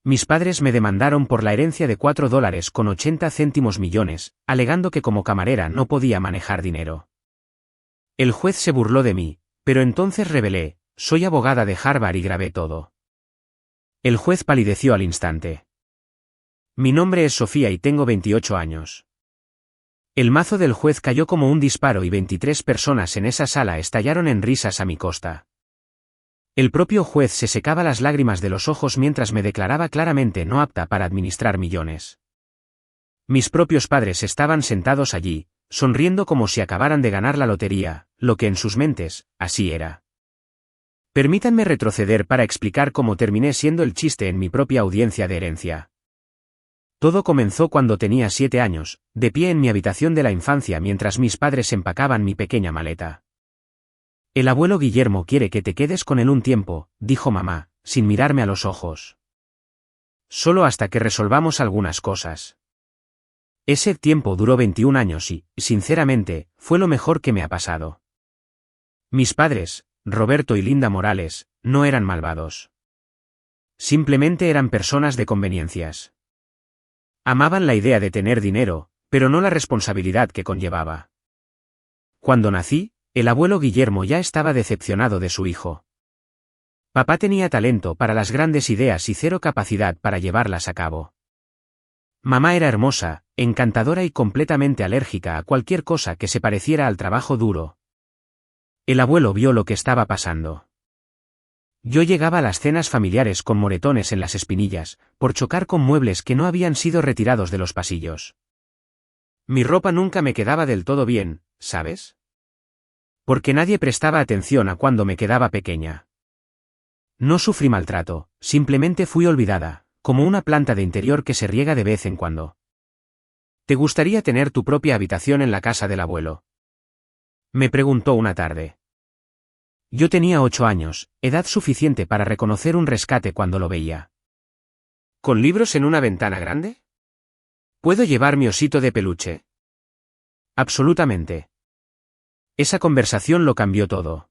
Mis padres me demandaron por la herencia de $4,80 millones, alegando que como camarera no podía manejar dinero. El juez se burló de mí, pero entonces revelé, soy abogada de Harvard y grabé todo. El juez palideció al instante. Mi nombre es Sofía y tengo 28 años. El mazo del juez cayó como un disparo y 23 personas en esa sala estallaron en risas a mi costa. El propio juez se secaba las lágrimas de los ojos mientras me declaraba claramente no apta para administrar millones. Mis propios padres estaban sentados allí, sonriendo como si acabaran de ganar la lotería, lo que en sus mentes, así era. Permítanme retroceder para explicar cómo terminé siendo el chiste en mi propia audiencia de herencia. Todo comenzó cuando tenía 7 años, de pie en mi habitación de la infancia mientras mis padres empacaban mi pequeña maleta. El abuelo Guillermo quiere que te quedes con él un tiempo, dijo mamá, sin mirarme a los ojos. Solo hasta que resolvamos algunas cosas. Ese tiempo duró 21 años y, sinceramente, fue lo mejor que me ha pasado. Mis padres, Roberto y Linda Morales, no eran malvados. Simplemente eran personas de conveniencias. Amaban la idea de tener dinero, pero no la responsabilidad que conllevaba. Cuando nací, el abuelo Guillermo ya estaba decepcionado de su hijo. Papá tenía talento para las grandes ideas y cero capacidad para llevarlas a cabo. Mamá era hermosa, encantadora y completamente alérgica a cualquier cosa que se pareciera al trabajo duro. El abuelo vio lo que estaba pasando. Yo llegaba a las cenas familiares con moretones en las espinillas, por chocar con muebles que no habían sido retirados de los pasillos. Mi ropa nunca me quedaba del todo bien, ¿sabes? Porque nadie prestaba atención a cuando me quedaba pequeña. No sufrí maltrato, simplemente fui olvidada, como una planta de interior que se riega de vez en cuando. ¿Te gustaría tener tu propia habitación en la casa del abuelo? Me preguntó una tarde. Yo tenía 8 años, edad suficiente para reconocer un rescate cuando lo veía. ¿Con libros en una ventana grande? ¿Puedo llevar mi osito de peluche? Absolutamente. Esa conversación lo cambió todo.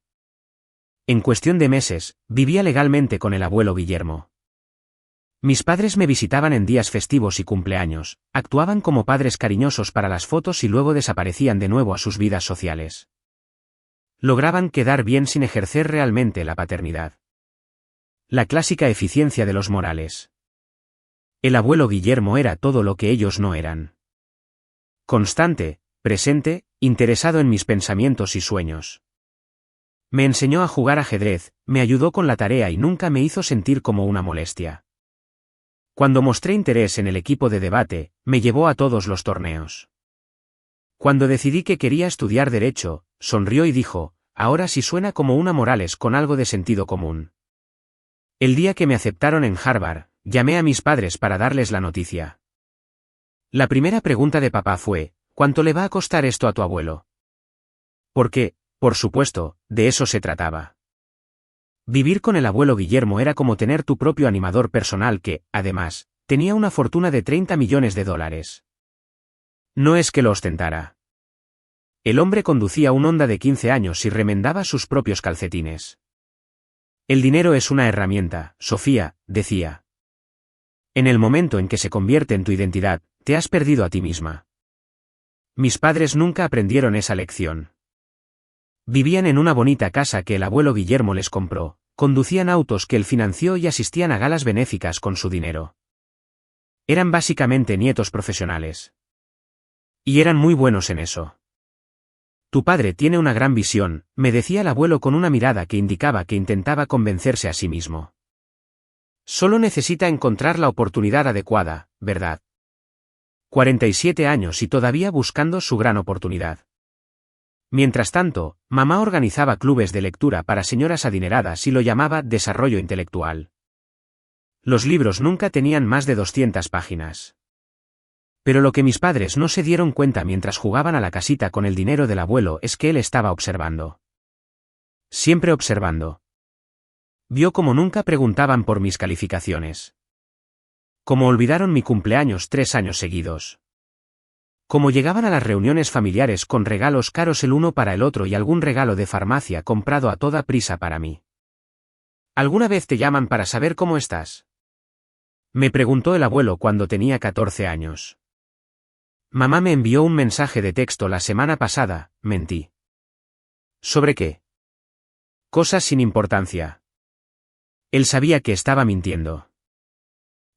En cuestión de meses, vivía legalmente con el abuelo Guillermo. Mis padres me visitaban en días festivos y cumpleaños, actuaban como padres cariñosos para las fotos y luego desaparecían de nuevo a sus vidas sociales. Lograban quedar bien sin ejercer realmente la paternidad. La clásica eficiencia de los Morales. El abuelo Guillermo era todo lo que ellos no eran. Constante, presente, interesado en mis pensamientos y sueños. Me enseñó a jugar ajedrez, me ayudó con la tarea y nunca me hizo sentir como una molestia. Cuando mostré interés en el equipo de debate, me llevó a todos los torneos. Cuando decidí que quería estudiar Derecho, sonrió y dijo, ahora sí suena como una Morales con algo de sentido común. El día que me aceptaron en Harvard, llamé a mis padres para darles la noticia. La primera pregunta de papá fue, ¿cuánto le va a costar esto a tu abuelo? Porque, por supuesto, de eso se trataba. Vivir con el abuelo Guillermo era como tener tu propio animador personal que, además, tenía una fortuna de $30 millones. No es que lo ostentara. El hombre conducía un Honda de 15 años y remendaba sus propios calcetines. El dinero es una herramienta, Sofía, decía. En el momento en que se convierte en tu identidad, te has perdido a ti misma. Mis padres nunca aprendieron esa lección. Vivían en una bonita casa que el abuelo Guillermo les compró, conducían autos que él financió y asistían a galas benéficas con su dinero. Eran básicamente nietos profesionales. Y eran muy buenos en eso. Tu padre tiene una gran visión, me decía el abuelo con una mirada que indicaba que intentaba convencerse a sí mismo. Solo necesita encontrar la oportunidad adecuada, ¿verdad? 47 años y todavía buscando su gran oportunidad. Mientras tanto, mamá organizaba clubes de lectura para señoras adineradas y lo llamaba desarrollo intelectual. Los libros nunca tenían más de 200 páginas. Pero lo que mis padres no se dieron cuenta mientras jugaban a la casita con el dinero del abuelo es que él estaba observando. Siempre observando. Vio como nunca preguntaban por mis calificaciones. Como olvidaron mi cumpleaños 3 años seguidos. Como llegaban a las reuniones familiares con regalos caros el uno para el otro y algún regalo de farmacia comprado a toda prisa para mí. ¿Alguna vez te llaman para saber cómo estás? Me preguntó el abuelo cuando tenía 14 años. Mamá me envió un mensaje de texto la semana pasada, mentí. ¿Sobre qué? Cosas sin importancia. Él sabía que estaba mintiendo.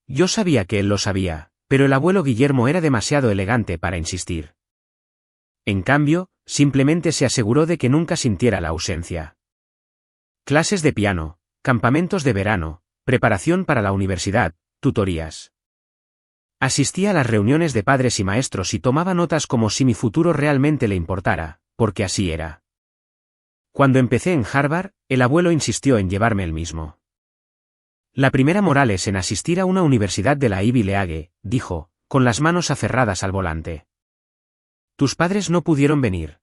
Yo sabía que él lo sabía, pero el abuelo Guillermo era demasiado elegante para insistir. En cambio, simplemente se aseguró de que nunca sintiera la ausencia. Clases de piano, campamentos de verano, preparación para la universidad, tutorías. Asistía a las reuniones de padres y maestros y tomaba notas como si mi futuro realmente le importara, porque así era. Cuando empecé en Harvard, el abuelo insistió en llevarme él mismo. La primera moral es en asistir a una universidad de la Ivy League, dijo, con las manos aferradas al volante. Tus padres no pudieron venir.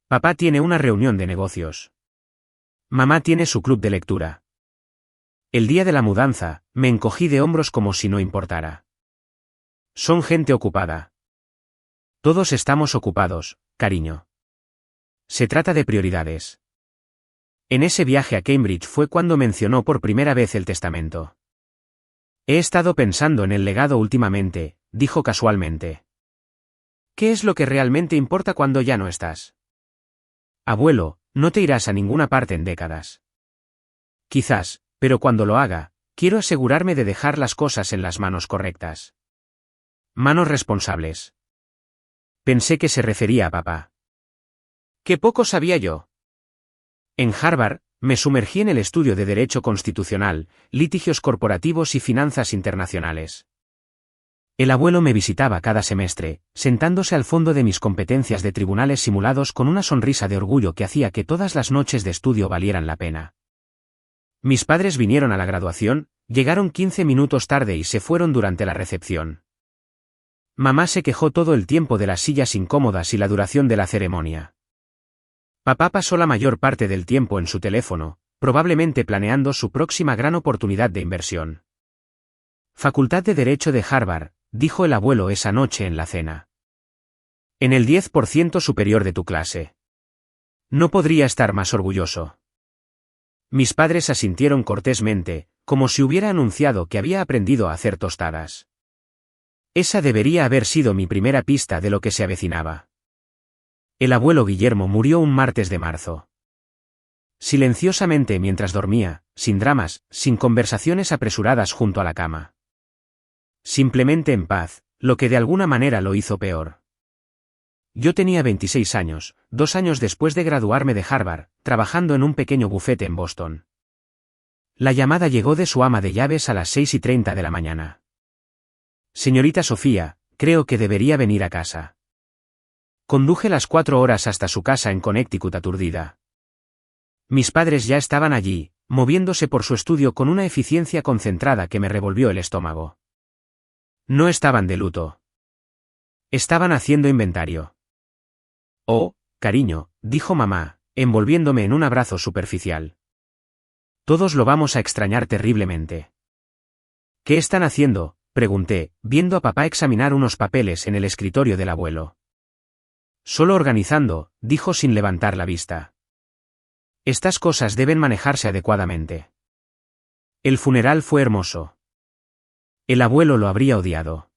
Papá tiene una reunión de negocios. Mamá tiene su club de lectura. El día de la mudanza, me encogí de hombros como si no importara. Son gente ocupada. Todos estamos ocupados, cariño. Se trata de prioridades. En ese viaje a Cambridge fue cuando mencionó por primera vez el testamento. He estado pensando en el legado últimamente, dijo casualmente. ¿Qué es lo que realmente importa cuando ya no estás? Abuelo, no te irás a ninguna parte en décadas. Quizás, pero cuando lo haga, quiero asegurarme de dejar las cosas en las manos correctas. Manos responsables. Pensé que se refería a papá. ¡Qué poco sabía yo! En Harvard, me sumergí en el estudio de Derecho Constitucional, litigios corporativos y finanzas internacionales. El abuelo me visitaba cada semestre, sentándose al fondo de mis competencias de tribunales simulados con una sonrisa de orgullo que hacía que todas las noches de estudio valieran la pena. Mis padres vinieron a la graduación, llegaron 15 minutos tarde y se fueron durante la recepción. Mamá se quejó todo el tiempo de las sillas incómodas y la duración de la ceremonia. Papá pasó la mayor parte del tiempo en su teléfono, probablemente planeando su próxima gran oportunidad de inversión. Facultad de Derecho de Harvard, dijo el abuelo esa noche en la cena. En el 10% superior de tu clase. No podría estar más orgulloso. Mis padres asintieron cortésmente, como si hubiera anunciado que había aprendido a hacer tostadas. Esa debería haber sido mi primera pista de lo que se avecinaba. El abuelo Guillermo murió un martes de marzo. Silenciosamente mientras dormía, sin dramas, sin conversaciones apresuradas junto a la cama. Simplemente en paz, lo que de alguna manera lo hizo peor. Yo tenía 26 años, 2 años después de graduarme de Harvard, trabajando en un pequeño bufete en Boston. La llamada llegó de su ama de llaves a las 6:30 de la mañana. Señorita Sofía, creo que debería venir a casa. Conduje las 4 horas hasta su casa en Connecticut aturdida. Mis padres ya estaban allí, moviéndose por su estudio con una eficiencia concentrada que me revolvió el estómago. No estaban de luto. Estaban haciendo inventario. Oh, cariño, dijo mamá, envolviéndome en un abrazo superficial. Todos lo vamos a extrañar terriblemente. ¿Qué están haciendo?, pregunté, viendo a papá examinar unos papeles en el escritorio del abuelo. Solo organizando, dijo sin levantar la vista. Estas cosas deben manejarse adecuadamente. El funeral fue hermoso. El abuelo lo habría odiado.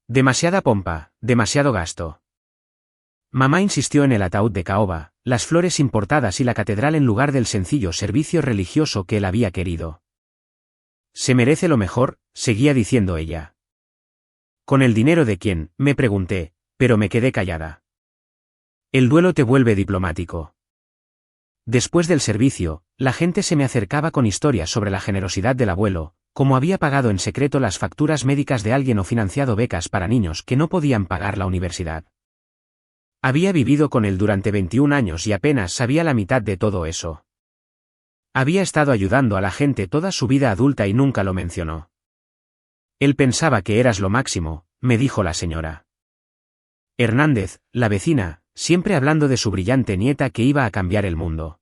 Demasiada pompa, demasiado gasto. Mamá insistió en el ataúd de caoba, las flores importadas y la catedral en lugar del sencillo servicio religioso que él había querido. Se merece lo mejor, seguía diciendo ella. ¿Con el dinero de quién?, me pregunté, pero me quedé callada. El duelo te vuelve diplomático. Después del servicio, la gente se me acercaba con historias sobre la generosidad del abuelo, como había pagado en secreto las facturas médicas de alguien o financiado becas para niños que no podían pagar la universidad. Había vivido con él durante 21 años y apenas sabía la mitad de todo eso. Había estado ayudando a la gente toda su vida adulta y nunca lo mencionó. Él pensaba que eras lo máximo, me dijo la señora Hernández, la vecina, siempre hablando de su brillante nieta que iba a cambiar el mundo.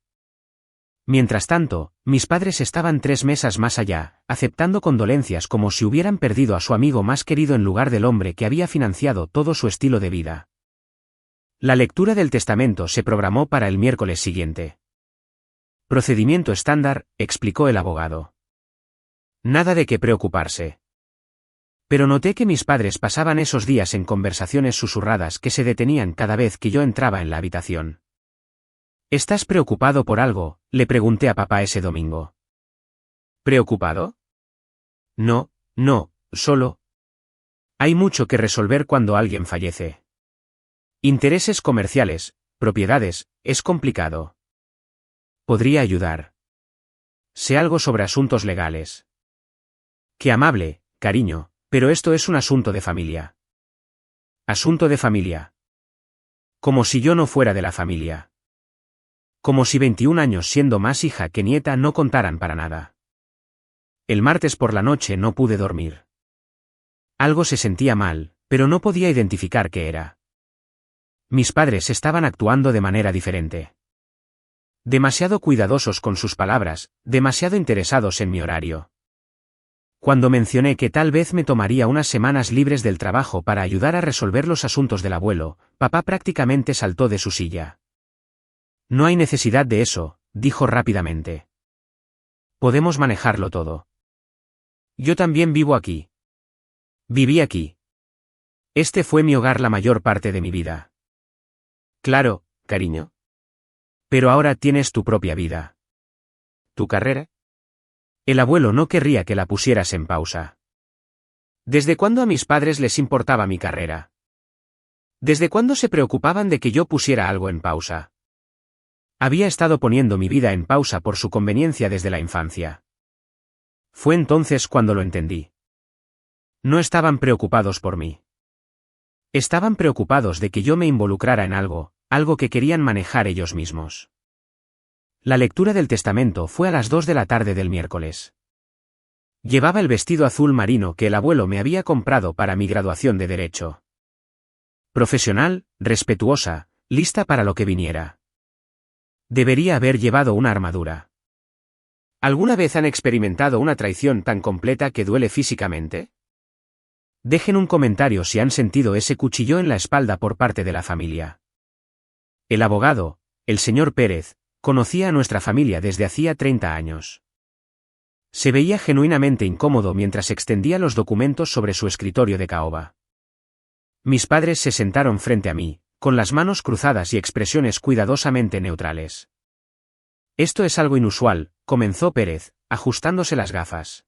Mientras tanto, mis padres estaban 3 mesas más allá, aceptando condolencias como si hubieran perdido a su amigo más querido en lugar del hombre que había financiado todo su estilo de vida. La lectura del testamento se programó para el miércoles siguiente. Procedimiento estándar, explicó el abogado. Nada de qué preocuparse. Pero noté que mis padres pasaban esos días en conversaciones susurradas que se detenían cada vez que yo entraba en la habitación. ¿Estás preocupado por algo?, le pregunté a papá ese domingo. ¿Preocupado? No, no, solo. Hay mucho que resolver cuando alguien fallece. Intereses comerciales, propiedades, es complicado. Podría ayudar. Sé algo sobre asuntos legales. Qué amable, cariño, pero esto es un asunto de familia. Asunto de familia. Como si yo no fuera de la familia. Como si 21 años siendo más hija que nieta no contaran para nada. El martes por la noche no pude dormir. Algo se sentía mal, pero no podía identificar qué era. Mis padres estaban actuando de manera diferente. Demasiado cuidadosos con sus palabras, demasiado interesados en mi horario. Cuando mencioné que tal vez me tomaría unas semanas libres del trabajo para ayudar a resolver los asuntos del abuelo, papá prácticamente saltó de su silla. No hay necesidad de eso, dijo rápidamente. Podemos manejarlo todo. Yo también vivo aquí. Viví aquí. Este fue mi hogar la mayor parte de mi vida. Claro, cariño. Pero ahora tienes tu propia vida. ¿Tu carrera? El abuelo no querría que la pusieras en pausa. ¿Desde cuándo a mis padres les importaba mi carrera? ¿Desde cuándo se preocupaban de que yo pusiera algo en pausa? Había estado poniendo mi vida en pausa por su conveniencia desde la infancia. Fue entonces cuando lo entendí. No estaban preocupados por mí. Estaban preocupados de que yo me involucrara en algo que querían manejar ellos mismos. La lectura del testamento fue a las 2 de la tarde del miércoles. Llevaba el vestido azul marino que el abuelo me había comprado para mi graduación de Derecho. Profesional, respetuosa, lista para lo que viniera. Debería haber llevado una armadura. ¿Alguna vez han experimentado una traición tan completa que duele físicamente? Dejen un comentario si han sentido ese cuchillo en la espalda por parte de la familia. El abogado, el señor Pérez, conocía a nuestra familia desde hacía 30 años. Se veía genuinamente incómodo mientras extendía los documentos sobre su escritorio de caoba. Mis padres se sentaron frente a mí, con las manos cruzadas y expresiones cuidadosamente neutrales. Esto es algo inusual, comenzó Pérez, ajustándose las gafas.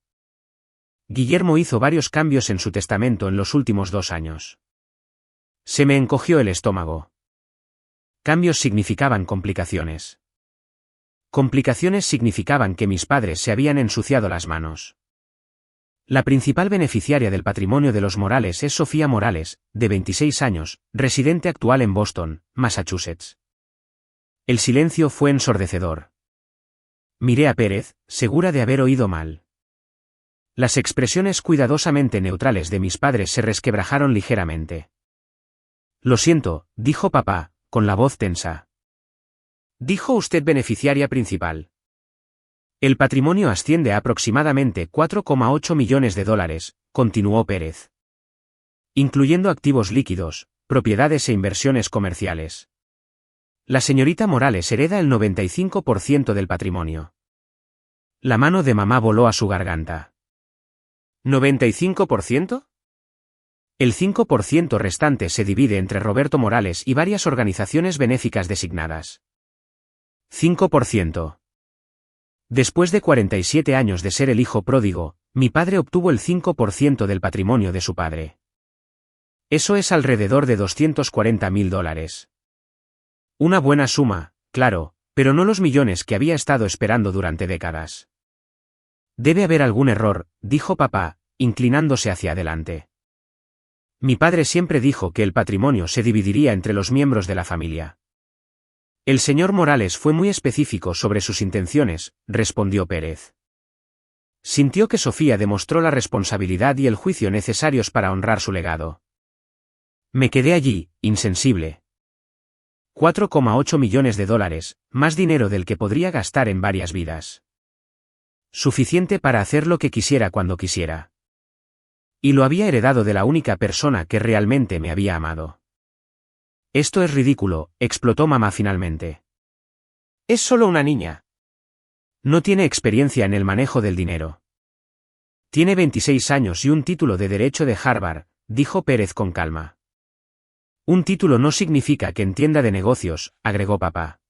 Guillermo hizo varios cambios en su testamento en los últimos 2 años. Se me encogió el estómago. Cambios significaban complicaciones. Complicaciones significaban que mis padres se habían ensuciado las manos. La principal beneficiaria del patrimonio de los Morales es Sofía Morales, de 26 años, residente actual en Boston, Massachusetts. El silencio fue ensordecedor. Miré a Pérez, segura de haber oído mal. Las expresiones cuidadosamente neutrales de mis padres se resquebrajaron ligeramente. Lo siento, dijo papá, con la voz tensa. ¿Dijo usted beneficiaria principal? El patrimonio asciende a aproximadamente $4,8 millones, continuó Pérez. Incluyendo activos líquidos, propiedades e inversiones comerciales. La señorita Morales hereda el 95% del patrimonio. La mano de mamá voló a su garganta. ¿95%? El 5% restante se divide entre Roberto Morales y varias organizaciones benéficas designadas. 5%. Después de 47 años de ser el hijo pródigo, mi padre obtuvo el 5% del patrimonio de su padre. Eso es alrededor de $240,000. Una buena suma, claro, pero no los millones que había estado esperando durante décadas. Debe haber algún error, dijo papá, inclinándose hacia adelante. Mi padre siempre dijo que el patrimonio se dividiría entre los miembros de la familia. El señor Morales fue muy específico sobre sus intenciones, respondió Pérez. Sintió que Sofía demostró la responsabilidad y el juicio necesarios para honrar su legado. Me quedé allí, insensible. $4,8 millones, más dinero del que podría gastar en varias vidas. Suficiente para hacer lo que quisiera cuando quisiera. Y lo había heredado de la única persona que realmente me había amado. Esto es ridículo, explotó mamá finalmente. Es solo una niña. No tiene experiencia en el manejo del dinero. Tiene 26 años y un título de Derecho de Harvard, dijo Pérez con calma. Un título no significa que entienda de negocios, agregó papá.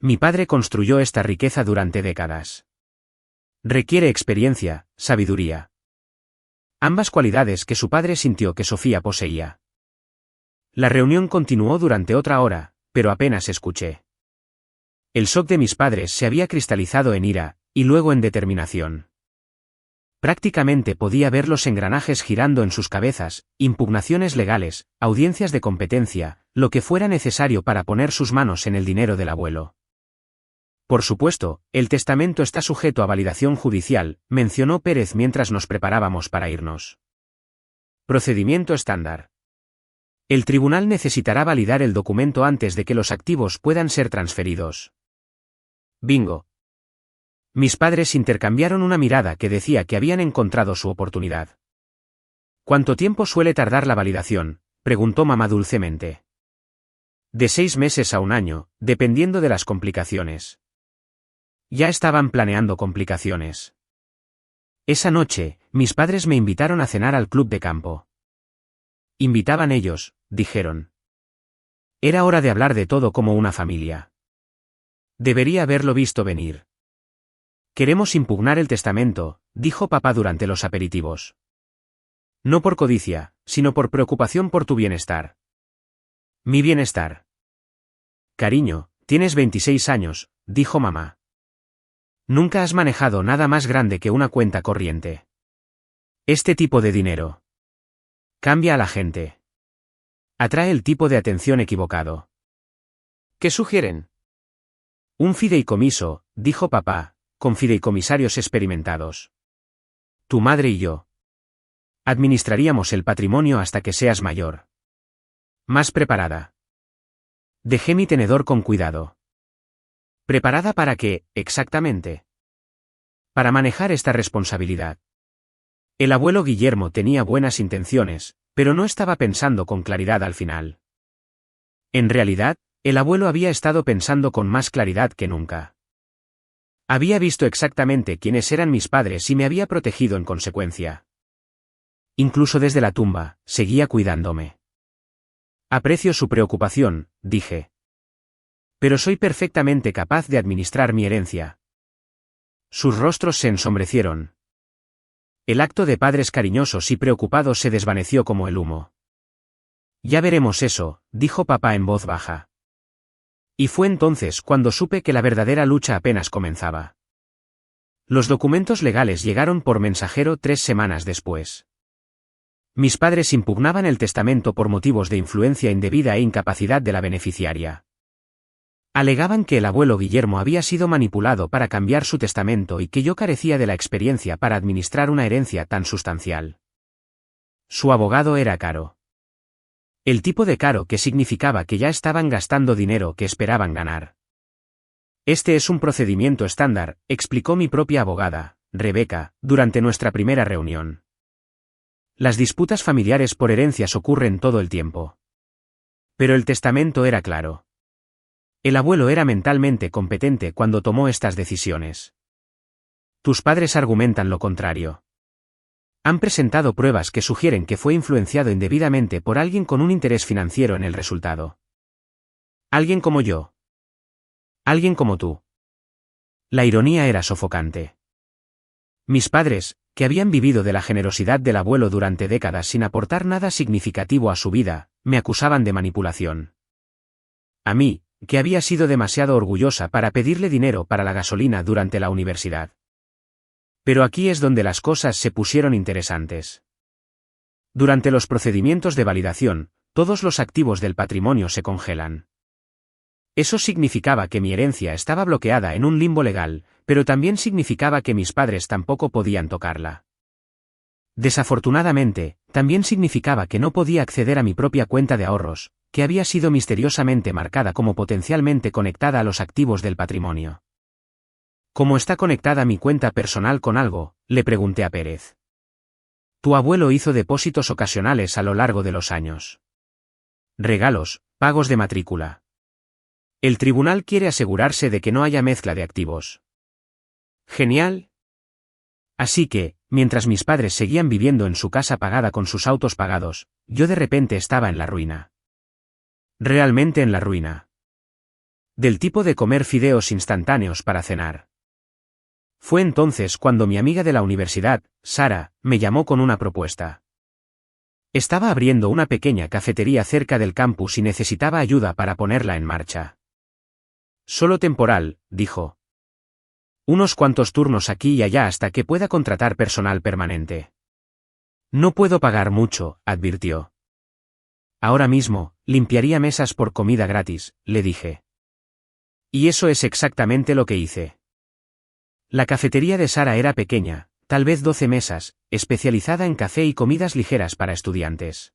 Mi padre construyó esta riqueza durante décadas. Requiere experiencia, sabiduría. Ambas cualidades que su padre sintió que Sofía poseía. La reunión continuó durante otra hora, pero apenas escuché. El shock de mis padres se había cristalizado en ira, y luego en determinación. Prácticamente podía ver los engranajes girando en sus cabezas, impugnaciones legales, audiencias de competencia, lo que fuera necesario para poner sus manos en el dinero del abuelo. Por supuesto, el testamento está sujeto a validación judicial, mencionó Pérez mientras nos preparábamos para irnos. Procedimiento estándar. El tribunal necesitará validar el documento antes de que los activos puedan ser transferidos. Bingo. Mis padres intercambiaron una mirada que decía que habían encontrado su oportunidad. ¿Cuánto tiempo suele tardar la validación?, preguntó mamá dulcemente. De 6 meses a 1 año, dependiendo de las complicaciones. Ya estaban planeando complicaciones. Esa noche, mis padres me invitaron a cenar al club de campo. Invitaban ellos, dijeron. Era hora de hablar de todo como una familia. Debería haberlo visto venir. Queremos impugnar el testamento, dijo papá durante los aperitivos. No por codicia, sino por preocupación por tu bienestar. Mi bienestar. Cariño, tienes 26 años, dijo mamá. Nunca has manejado nada más grande que una cuenta corriente. Este tipo de dinero cambia a la gente. Atrae el tipo de atención equivocado. ¿Qué sugieren? Un fideicomiso, dijo papá, con fideicomisarios experimentados. Tu madre y yo administraríamos el patrimonio hasta que seas mayor. Más preparada. Dejé mi tenedor con cuidado. ¿Preparada para qué, exactamente? Para manejar esta responsabilidad. El abuelo Guillermo tenía buenas intenciones, pero no estaba pensando con claridad al final. En realidad, el abuelo había estado pensando con más claridad que nunca. Había visto exactamente quiénes eran mis padres y me había protegido en consecuencia. Incluso desde la tumba, seguía cuidándome. Aprecio su preocupación, dije. Pero soy perfectamente capaz de administrar mi herencia. Sus rostros se ensombrecieron. El acto de padres cariñosos y preocupados se desvaneció como el humo. Ya veremos eso, dijo papá en voz baja. Y fue entonces cuando supe que la verdadera lucha apenas comenzaba. Los documentos legales llegaron por mensajero 3 semanas después. Mis padres impugnaban el testamento por motivos de influencia indebida e incapacidad de la beneficiaria. Alegaban que el abuelo Guillermo había sido manipulado para cambiar su testamento y que yo carecía de la experiencia para administrar una herencia tan sustancial. Su abogado era caro. El tipo de caro que significaba que ya estaban gastando dinero que esperaban ganar. Este es un procedimiento estándar, explicó mi propia abogada, Rebeca, durante nuestra primera reunión. Las disputas familiares por herencias ocurren todo el tiempo. Pero el testamento era claro. El abuelo era mentalmente competente cuando tomó estas decisiones. Tus padres argumentan lo contrario. Han presentado pruebas que sugieren que fue influenciado indebidamente por alguien con un interés financiero en el resultado. Alguien como yo. Alguien como tú. La ironía era sofocante. Mis padres, que habían vivido de la generosidad del abuelo durante décadas sin aportar nada significativo a su vida, me acusaban de manipulación. A mí, que había sido demasiado orgullosa para pedirle dinero para la gasolina durante la universidad. Pero aquí es donde las cosas se pusieron interesantes. Durante los procedimientos de validación, todos los activos del patrimonio se congelan. Eso significaba que mi herencia estaba bloqueada en un limbo legal, pero también significaba que mis padres tampoco podían tocarla. Desafortunadamente, también significaba que no podía acceder a mi propia cuenta de ahorros, que había sido misteriosamente marcada como potencialmente conectada a los activos del patrimonio. ¿Cómo está conectada mi cuenta personal con algo?, le pregunté a Pérez. Tu abuelo hizo depósitos ocasionales a lo largo de los años. Regalos, pagos de matrícula. El tribunal quiere asegurarse de que no haya mezcla de activos. Genial. Así que, mientras mis padres seguían viviendo en su casa pagada con sus autos pagados, yo de repente estaba en la ruina. Realmente en la ruina. Del tipo de comer fideos instantáneos para cenar. Fue entonces cuando mi amiga de la universidad, Sara, me llamó con una propuesta. Estaba abriendo una pequeña cafetería cerca del campus y necesitaba ayuda para ponerla en marcha. Solo temporal, dijo. Unos cuantos turnos aquí y allá hasta que pueda contratar personal permanente. No puedo pagar mucho, advirtió. Ahora mismo, limpiaría mesas por comida gratis, le dije. Y eso es exactamente lo que hice. La cafetería de Sara era pequeña, tal vez 12 mesas, especializada en café y comidas ligeras para estudiantes.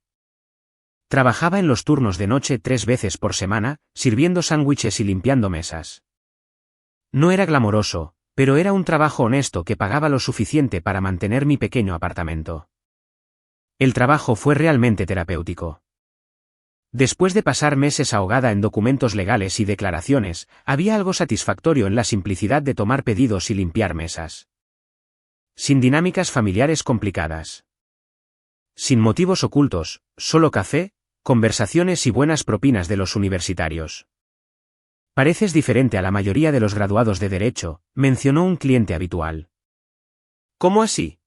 Trabajaba en los turnos de noche 3 veces por semana, sirviendo sándwiches y limpiando mesas. No era glamoroso, pero era un trabajo honesto que pagaba lo suficiente para mantener mi pequeño apartamento. El trabajo fue realmente terapéutico. Después de pasar meses ahogada en documentos legales y declaraciones, había algo satisfactorio en la simplicidad de tomar pedidos y limpiar mesas. Sin dinámicas familiares complicadas. Sin motivos ocultos, solo café, conversaciones y buenas propinas de los universitarios. Pareces diferente a la mayoría de los graduados de Derecho, mencionó un cliente habitual. ¿Cómo así?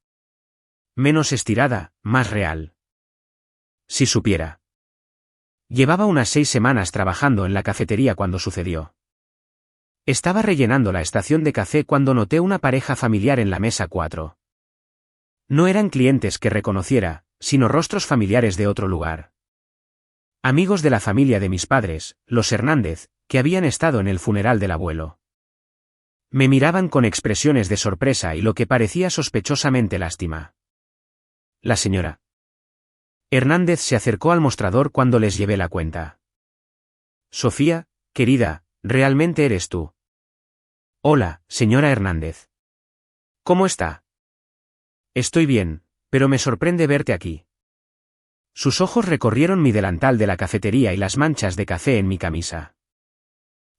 Menos estirada, más real. Si supiera. Llevaba unas 6 semanas trabajando en la cafetería cuando sucedió. Estaba rellenando la estación de café cuando noté una pareja familiar en la mesa 4. No eran clientes que reconociera, sino rostros familiares de otro lugar. Amigos de la familia de mis padres, los Hernández, que habían estado en el funeral del abuelo. Me miraban con expresiones de sorpresa y lo que parecía sospechosamente lástima. La señora Hernández se acercó al mostrador cuando les llevé la cuenta. Sofía, querida, ¿realmente eres tú? Hola, señora Hernández. ¿Cómo está? Estoy bien, pero me sorprende verte aquí. Sus ojos recorrieron mi delantal de la cafetería y las manchas de café en mi camisa.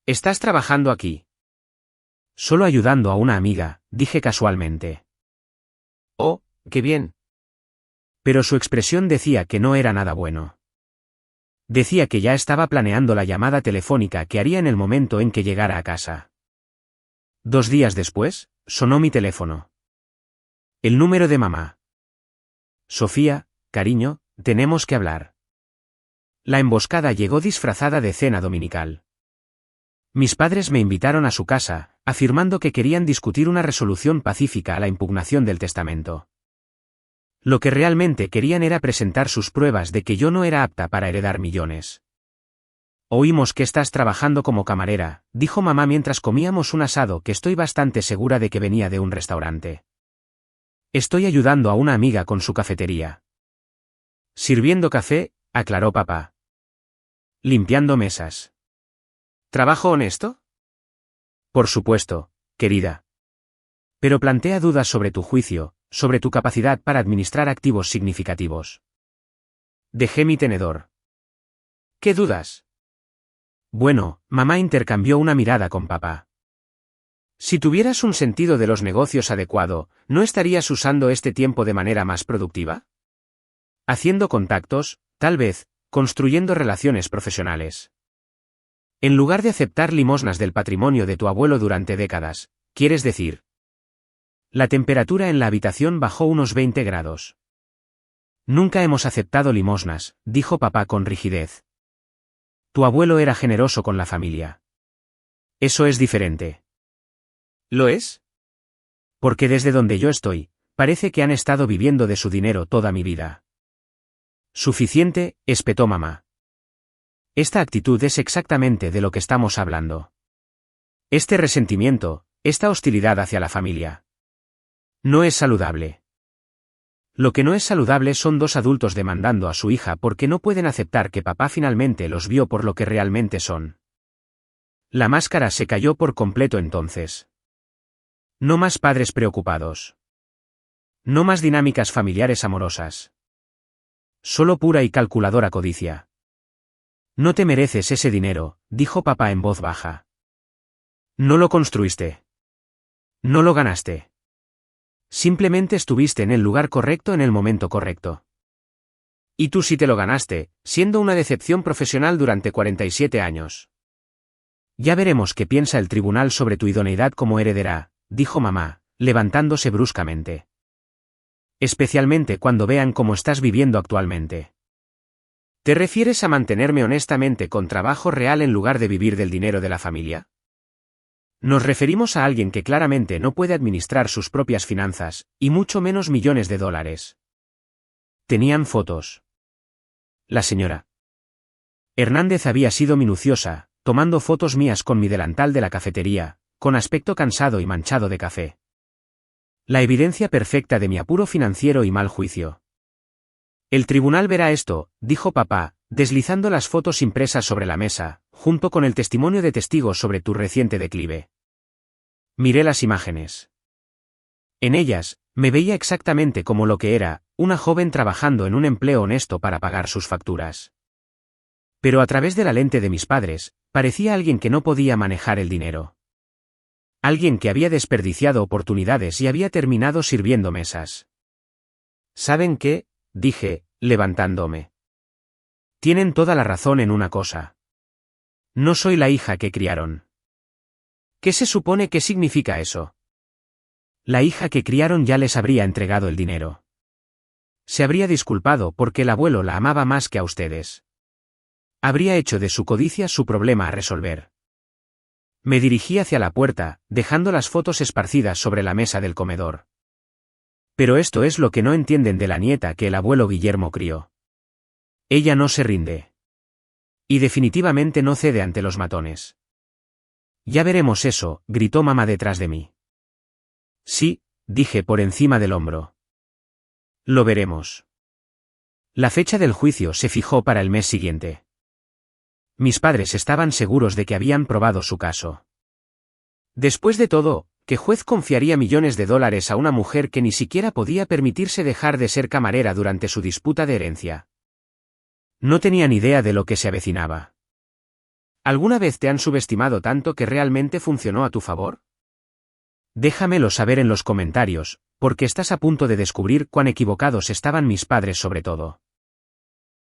¿Estás trabajando aquí? Solo ayudando a una amiga, dije casualmente. Oh, qué bien. Pero su expresión decía que no era nada bueno. Decía que ya estaba planeando la llamada telefónica que haría en el momento en que llegara a casa. 2 días después, sonó mi teléfono. El número de mamá. Sofía, cariño, tenemos que hablar. La emboscada llegó disfrazada de cena dominical. Mis padres me invitaron a su casa, afirmando que querían discutir una resolución pacífica a la impugnación del testamento. Lo que realmente querían era presentar sus pruebas de que yo no era apta para heredar millones. Oímos que estás trabajando como camarera, dijo mamá mientras comíamos un asado que estoy bastante segura de que venía de un restaurante. Estoy ayudando a una amiga con su cafetería. Sirviendo café, aclaró papá. Limpiando mesas. ¿Trabajo honesto? Por supuesto, querida. Pero plantea dudas sobre tu juicio, sobre tu capacidad para administrar activos significativos. Dejé mi tenedor. ¿Qué dudas? Bueno, mamá intercambió una mirada con papá. Si tuvieras un sentido de los negocios adecuado, ¿no estarías usando este tiempo de manera más productiva? Haciendo contactos, tal vez, construyendo relaciones profesionales. En lugar de aceptar limosnas del patrimonio de tu abuelo durante décadas, ¿quieres decir? La temperatura en la habitación bajó unos 20 grados. Nunca hemos aceptado limosnas, dijo papá con rigidez. Tu abuelo era generoso con la familia. Eso es diferente. ¿Lo es? Porque desde donde yo estoy, parece que han estado viviendo de su dinero toda mi vida. Suficiente, espetó mamá. Esta actitud es exactamente de lo que estamos hablando. Este resentimiento, esta hostilidad hacia la familia. No es saludable. Lo que no es saludable son 2 adultos demandando a su hija porque no pueden aceptar que papá finalmente los vio por lo que realmente son. La máscara se cayó por completo entonces. No más padres preocupados. No más dinámicas familiares amorosas. Solo pura y calculadora codicia. No te mereces ese dinero, dijo papá en voz baja. No lo construiste. No lo ganaste. Simplemente estuviste en el lugar correcto en el momento correcto. Y tú sí te lo ganaste, siendo una decepción profesional durante 47 años. Ya veremos qué piensa el tribunal sobre tu idoneidad como heredera, dijo mamá, levantándose bruscamente. Especialmente cuando vean cómo estás viviendo actualmente. ¿Te refieres a mantenerme honestamente con trabajo real en lugar de vivir del dinero de la familia? Nos referimos a alguien que claramente no puede administrar sus propias finanzas, y mucho menos millones de dólares. Tenían fotos. La señora Hernández había sido minuciosa, tomando fotos mías con mi delantal de la cafetería, con aspecto cansado y manchado de café. La evidencia perfecta de mi apuro financiero y mal juicio. El tribunal verá esto, dijo papá, deslizando las fotos impresas sobre la mesa, junto con el testimonio de testigos sobre tu reciente declive. Miré las imágenes. En ellas, me veía exactamente como lo que era, una joven trabajando en un empleo honesto para pagar sus facturas. Pero a través de la lente de mis padres, parecía alguien que no podía manejar el dinero. Alguien que había desperdiciado oportunidades y había terminado sirviendo mesas. ¿Saben qué?, dije, levantándome. Tienen toda la razón en una cosa. No soy la hija que criaron. ¿Qué se supone que significa eso? La hija que criaron ya les habría entregado el dinero. Se habría disculpado porque el abuelo la amaba más que a ustedes. Habría hecho de su codicia su problema a resolver. Me dirigí hacia la puerta, dejando las fotos esparcidas sobre la mesa del comedor. Pero esto es lo que no entienden de la nieta que el abuelo Guillermo crió. Ella no se rinde. Y definitivamente no cede ante los matones. Ya veremos eso, gritó mamá detrás de mí. Sí, dije por encima del hombro. Lo veremos. La fecha del juicio se fijó para el mes siguiente. Mis padres estaban seguros de que habían probado su caso. Después de todo, ¿qué juez confiaría millones de dólares a una mujer que ni siquiera podía permitirse dejar de ser camarera durante su disputa de herencia? No tenían idea de lo que se avecinaba. ¿Alguna vez te han subestimado tanto que realmente funcionó a tu favor? Déjamelo saber en los comentarios, porque estás a punto de descubrir cuán equivocados estaban mis padres sobre todo.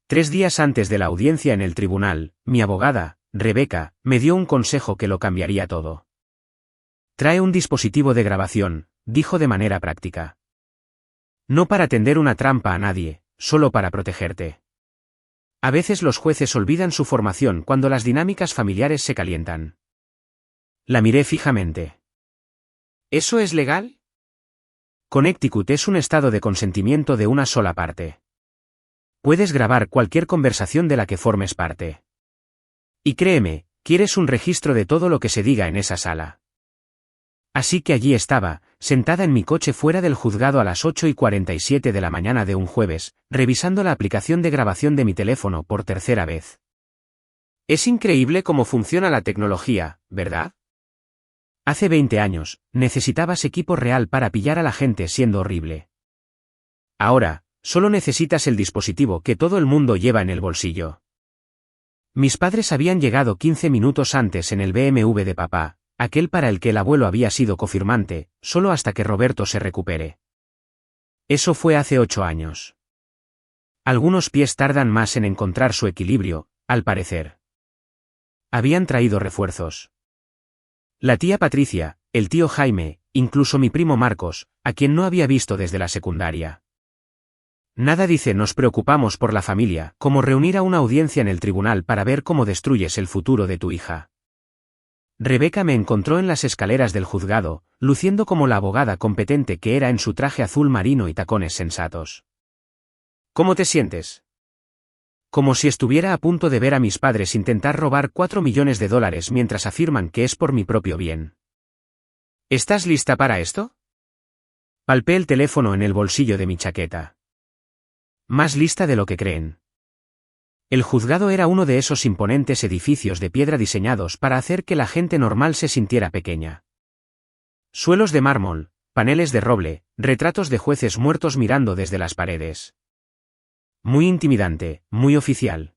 3 días antes de la audiencia en el tribunal, mi abogada, Rebeca, me dio un consejo que lo cambiaría todo. Trae un dispositivo de grabación, dijo de manera práctica. No para tender una trampa a nadie, solo para protegerte. A veces los jueces olvidan su formación cuando las dinámicas familiares se calientan. La miré fijamente. ¿Eso es legal? Connecticut es un estado de consentimiento de una sola parte. Puedes grabar cualquier conversación de la que formes parte. Y créeme, quieres un registro de todo lo que se diga en esa sala. Así que allí estaba, sentada en mi coche fuera del juzgado a las 8:47 de la mañana de un jueves, revisando la aplicación de grabación de mi teléfono por tercera vez. Es increíble cómo funciona la tecnología, ¿verdad? Hace 20 años, necesitabas equipo real para pillar a la gente siendo horrible. Ahora, solo necesitas el dispositivo que todo el mundo lleva en el bolsillo. Mis padres habían llegado 15 minutos antes en el BMW de papá, aquel para el que el abuelo había sido cofirmante, solo hasta que Roberto se recupere. Eso fue hace 8 años. Algunos pies tardan más en encontrar su equilibrio, al parecer. Habían traído refuerzos. La tía Patricia, el tío Jaime, incluso mi primo Marcos, a quien no había visto desde la secundaria. Nada dice nos preocupamos por la familia, como reunir a una audiencia en el tribunal para ver cómo destruyes el futuro de tu hija. Rebeca me encontró en las escaleras del juzgado, luciendo como la abogada competente que era en su traje azul marino y tacones sensatos. ¿Cómo te sientes? Como si estuviera a punto de ver a mis padres intentar robar $4 millones mientras afirman que es por mi propio bien. ¿Estás lista para esto? Palpé el teléfono en el bolsillo de mi chaqueta. Más lista de lo que creen. El juzgado era uno de esos imponentes edificios de piedra diseñados para hacer que la gente normal se sintiera pequeña. Suelos de mármol, paneles de roble, retratos de jueces muertos mirando desde las paredes. Muy intimidante, muy oficial.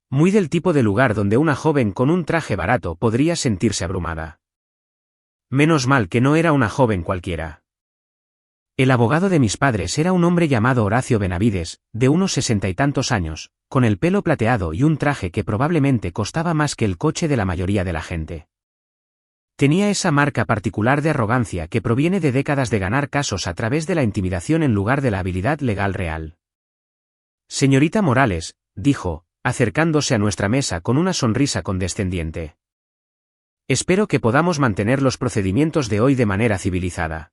Muy del tipo de lugar donde una joven con un traje barato podría sentirse abrumada. Menos mal que no era una joven cualquiera. El abogado de mis padres era un hombre llamado Horacio Benavides, de unos 60 y tantos años, con el pelo plateado y un traje que probablemente costaba más que el coche de la mayoría de la gente. Tenía esa marca particular de arrogancia que proviene de décadas de ganar casos a través de la intimidación en lugar de la habilidad legal real. Señorita Morales, dijo, acercándose a nuestra mesa con una sonrisa condescendiente. Espero que podamos mantener los procedimientos de hoy de manera civilizada.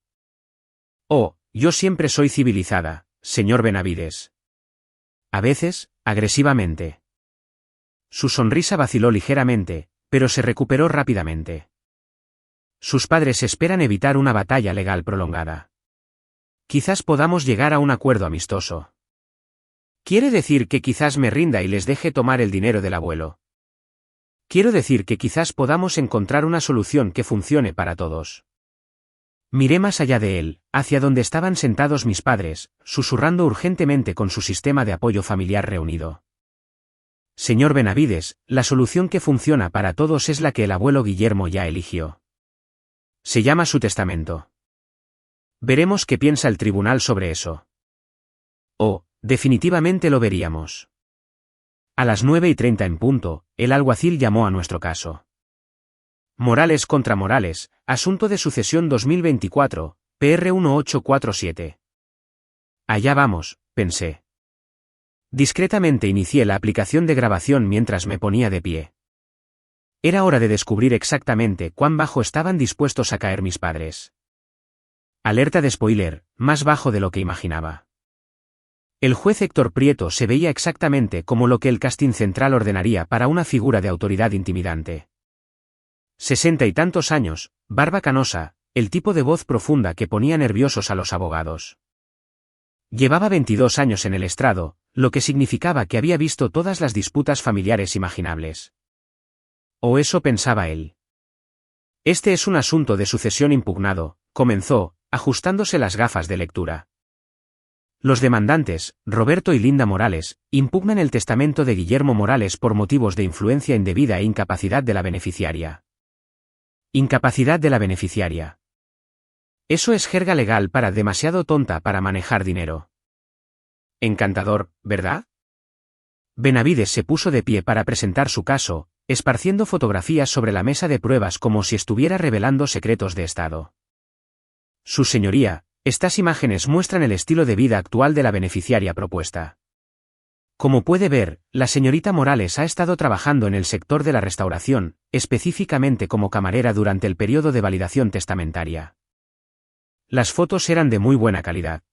Oh, yo siempre soy civilizada, señor Benavides. A veces, agresivamente. Su sonrisa vaciló ligeramente, pero se recuperó rápidamente. Sus padres esperan evitar una batalla legal prolongada. Quizás podamos llegar a un acuerdo amistoso. ¿Quiere decir que quizás me rinda y les deje tomar el dinero del abuelo? Quiero decir que quizás podamos encontrar una solución que funcione para todos. Miré más allá de él, hacia donde estaban sentados mis padres, susurrando urgentemente con su sistema de apoyo familiar reunido. Señor Benavides, la solución que funciona para todos es la que el abuelo Guillermo ya eligió. Se llama su testamento. Veremos qué piensa el tribunal sobre eso. Oh, definitivamente lo veríamos. A las 9:30 en punto, el alguacil llamó a nuestro caso. Morales contra Morales, asunto de sucesión 2024, PR 1847. Allá vamos, pensé. Discretamente inicié la aplicación de grabación mientras me ponía de pie. Era hora de descubrir exactamente cuán bajo estaban dispuestos a caer mis padres. Alerta de spoiler, más bajo de lo que imaginaba. El juez Héctor Prieto se veía exactamente como lo que el casting central ordenaría para una figura de autoridad intimidante. 60 y tantos años, barba canosa, el tipo de voz profunda que ponía nerviosos a los abogados. Llevaba 22 años en el estrado, lo que significaba que había visto todas las disputas familiares imaginables. O eso pensaba él. Este es un asunto de sucesión impugnado, comenzó, ajustándose las gafas de lectura. Los demandantes, Roberto y Linda Morales, impugnan el testamento de Guillermo Morales por motivos de influencia indebida e incapacidad de la beneficiaria. Incapacidad de la beneficiaria. Eso es jerga legal para demasiado tonta para manejar dinero. Encantador, ¿verdad? Benavides se puso de pie para presentar su caso, esparciendo fotografías sobre la mesa de pruebas como si estuviera revelando secretos de Estado. Su señoría, estas imágenes muestran el estilo de vida actual de la beneficiaria propuesta. Como puede ver, la señorita Morales ha estado trabajando en el sector de la restauración, específicamente como camarera durante el periodo de validación testamentaria. Las fotos eran de muy buena calidad.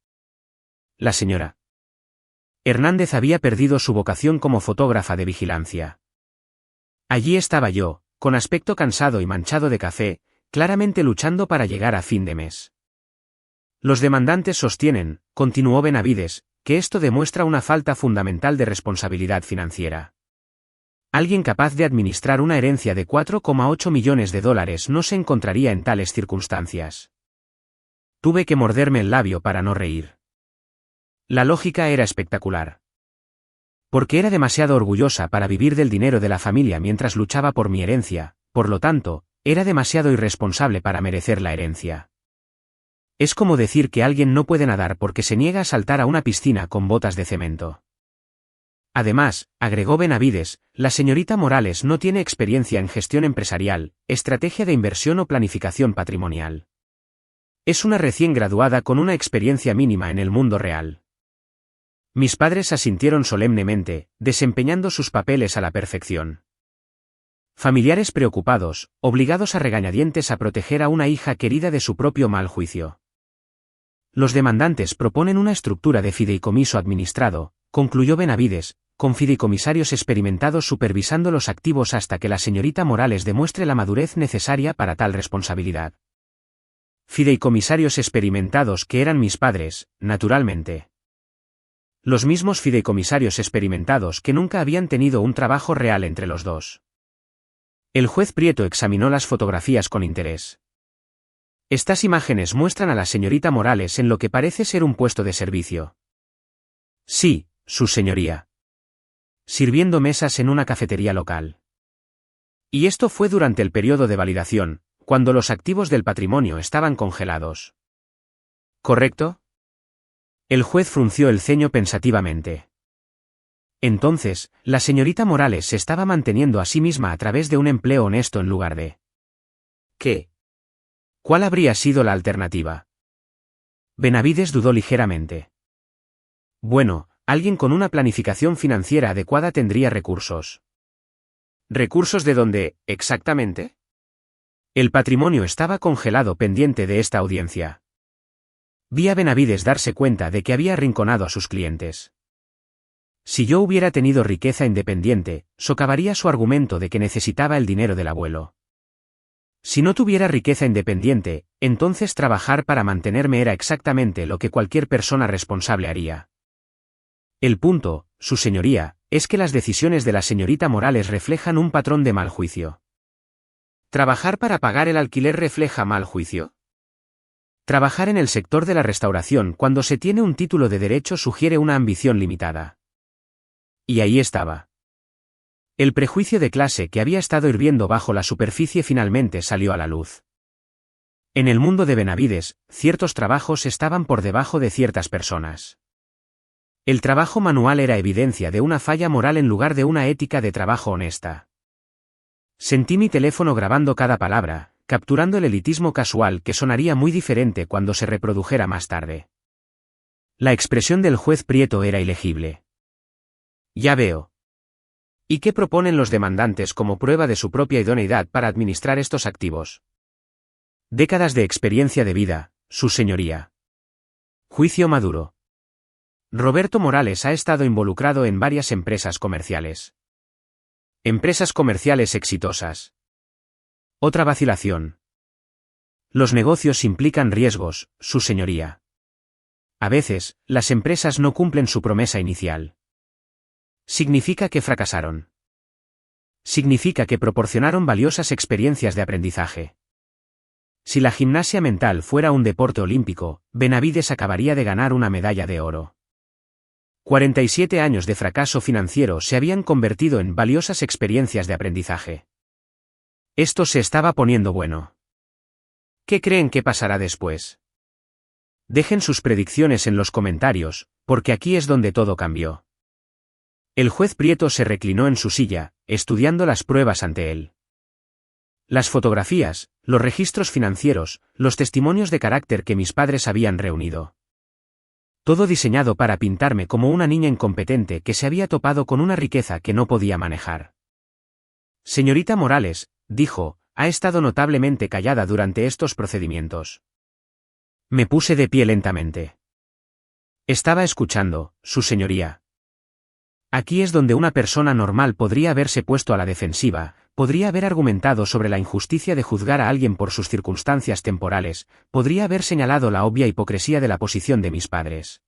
La señora Hernández había perdido su vocación como fotógrafa de vigilancia. Allí estaba yo, con aspecto cansado y manchado de café, claramente luchando para llegar a fin de mes. Los demandantes sostienen, continuó Benavides, que esto demuestra una falta fundamental de responsabilidad financiera. Alguien capaz de administrar una herencia de $4,8 millones no se encontraría en tales circunstancias. Tuve que morderme el labio para no reír. La lógica era espectacular. Porque era demasiado orgullosa para vivir del dinero de la familia mientras luchaba por mi herencia, por lo tanto, era demasiado irresponsable para merecer la herencia. Es como decir que alguien no puede nadar porque se niega a saltar a una piscina con botas de cemento. Además, agregó Benavides, la señorita Morales no tiene experiencia en gestión empresarial, estrategia de inversión o planificación patrimonial. Es una recién graduada con una experiencia mínima en el mundo real. Mis padres asintieron solemnemente, desempeñando sus papeles a la perfección. Familiares preocupados, obligados a regañadientes a proteger a una hija querida de su propio mal juicio. Los demandantes proponen una estructura de fideicomiso administrado, concluyó Benavides, con fideicomisarios experimentados supervisando los activos hasta que la señorita Morales demuestre la madurez necesaria para tal responsabilidad. Fideicomisarios experimentados que eran mis padres, naturalmente. Los mismos fideicomisarios experimentados que nunca habían tenido un trabajo real entre los dos. El juez Prieto examinó las fotografías con interés. Estas imágenes muestran a la señorita Morales en lo que parece ser un puesto de servicio. Sí, su señoría. Sirviendo mesas en una cafetería local. Y esto fue durante el periodo de validación, cuando los activos del patrimonio estaban congelados. ¿Correcto? El juez frunció el ceño pensativamente. Entonces, la señorita Morales se estaba manteniendo a sí misma a través de un empleo honesto en lugar de... ¿Qué? ¿Cuál habría sido la alternativa? Benavides dudó ligeramente. Bueno, alguien con una planificación financiera adecuada tendría recursos. ¿Recursos de dónde, exactamente? El patrimonio estaba congelado pendiente de esta audiencia. Vi a Benavides darse cuenta de que había arrinconado a sus clientes. Si yo hubiera tenido riqueza independiente, socavaría su argumento de que necesitaba el dinero del abuelo. Si no tuviera riqueza independiente, entonces trabajar para mantenerme era exactamente lo que cualquier persona responsable haría. El punto, su señoría, es que las decisiones de la señorita Morales reflejan un patrón de mal juicio. ¿Trabajar para pagar el alquiler refleja mal juicio? Trabajar en el sector de la restauración cuando se tiene un título de derecho sugiere una ambición limitada. Y ahí estaba. El prejuicio de clase que había estado hirviendo bajo la superficie finalmente salió a la luz. En el mundo de Benavides, ciertos trabajos estaban por debajo de ciertas personas. El trabajo manual era evidencia de una falla moral en lugar de una ética de trabajo honesta. Sentí mi teléfono grabando cada palabra, capturando el elitismo casual que sonaría muy diferente cuando se reprodujera más tarde. La expresión del juez Prieto era ilegible. Ya veo. ¿Y qué proponen los demandantes como prueba de su propia idoneidad para administrar estos activos? Décadas de experiencia de vida, su señoría. Juicio maduro. Roberto Morales ha estado involucrado en varias empresas comerciales. Empresas comerciales exitosas. Otra vacilación. Los negocios implican riesgos, su señoría. A veces, las empresas no cumplen su promesa inicial. Significa que fracasaron. Significa que proporcionaron valiosas experiencias de aprendizaje. Si la gimnasia mental fuera un deporte olímpico, Benavides acabaría de ganar una medalla de oro. 47 años de fracaso financiero se habían convertido en valiosas experiencias de aprendizaje. Esto se estaba poniendo bueno. ¿Qué creen que pasará después? Dejen sus predicciones en los comentarios, porque aquí es donde todo cambió. El juez Prieto se reclinó en su silla, estudiando las pruebas ante él. Las fotografías, los registros financieros, los testimonios de carácter que mis padres habían reunido. Todo diseñado para pintarme como una niña incompetente que se había topado con una riqueza que no podía manejar. Señorita Morales, dijo, ha estado notablemente callada durante estos procedimientos. Me puse de pie lentamente. Estaba escuchando, su señoría. Aquí es donde una persona normal podría haberse puesto a la defensiva, podría haber argumentado sobre la injusticia de juzgar a alguien por sus circunstancias temporales, podría haber señalado la obvia hipocresía de la posición de mis padres.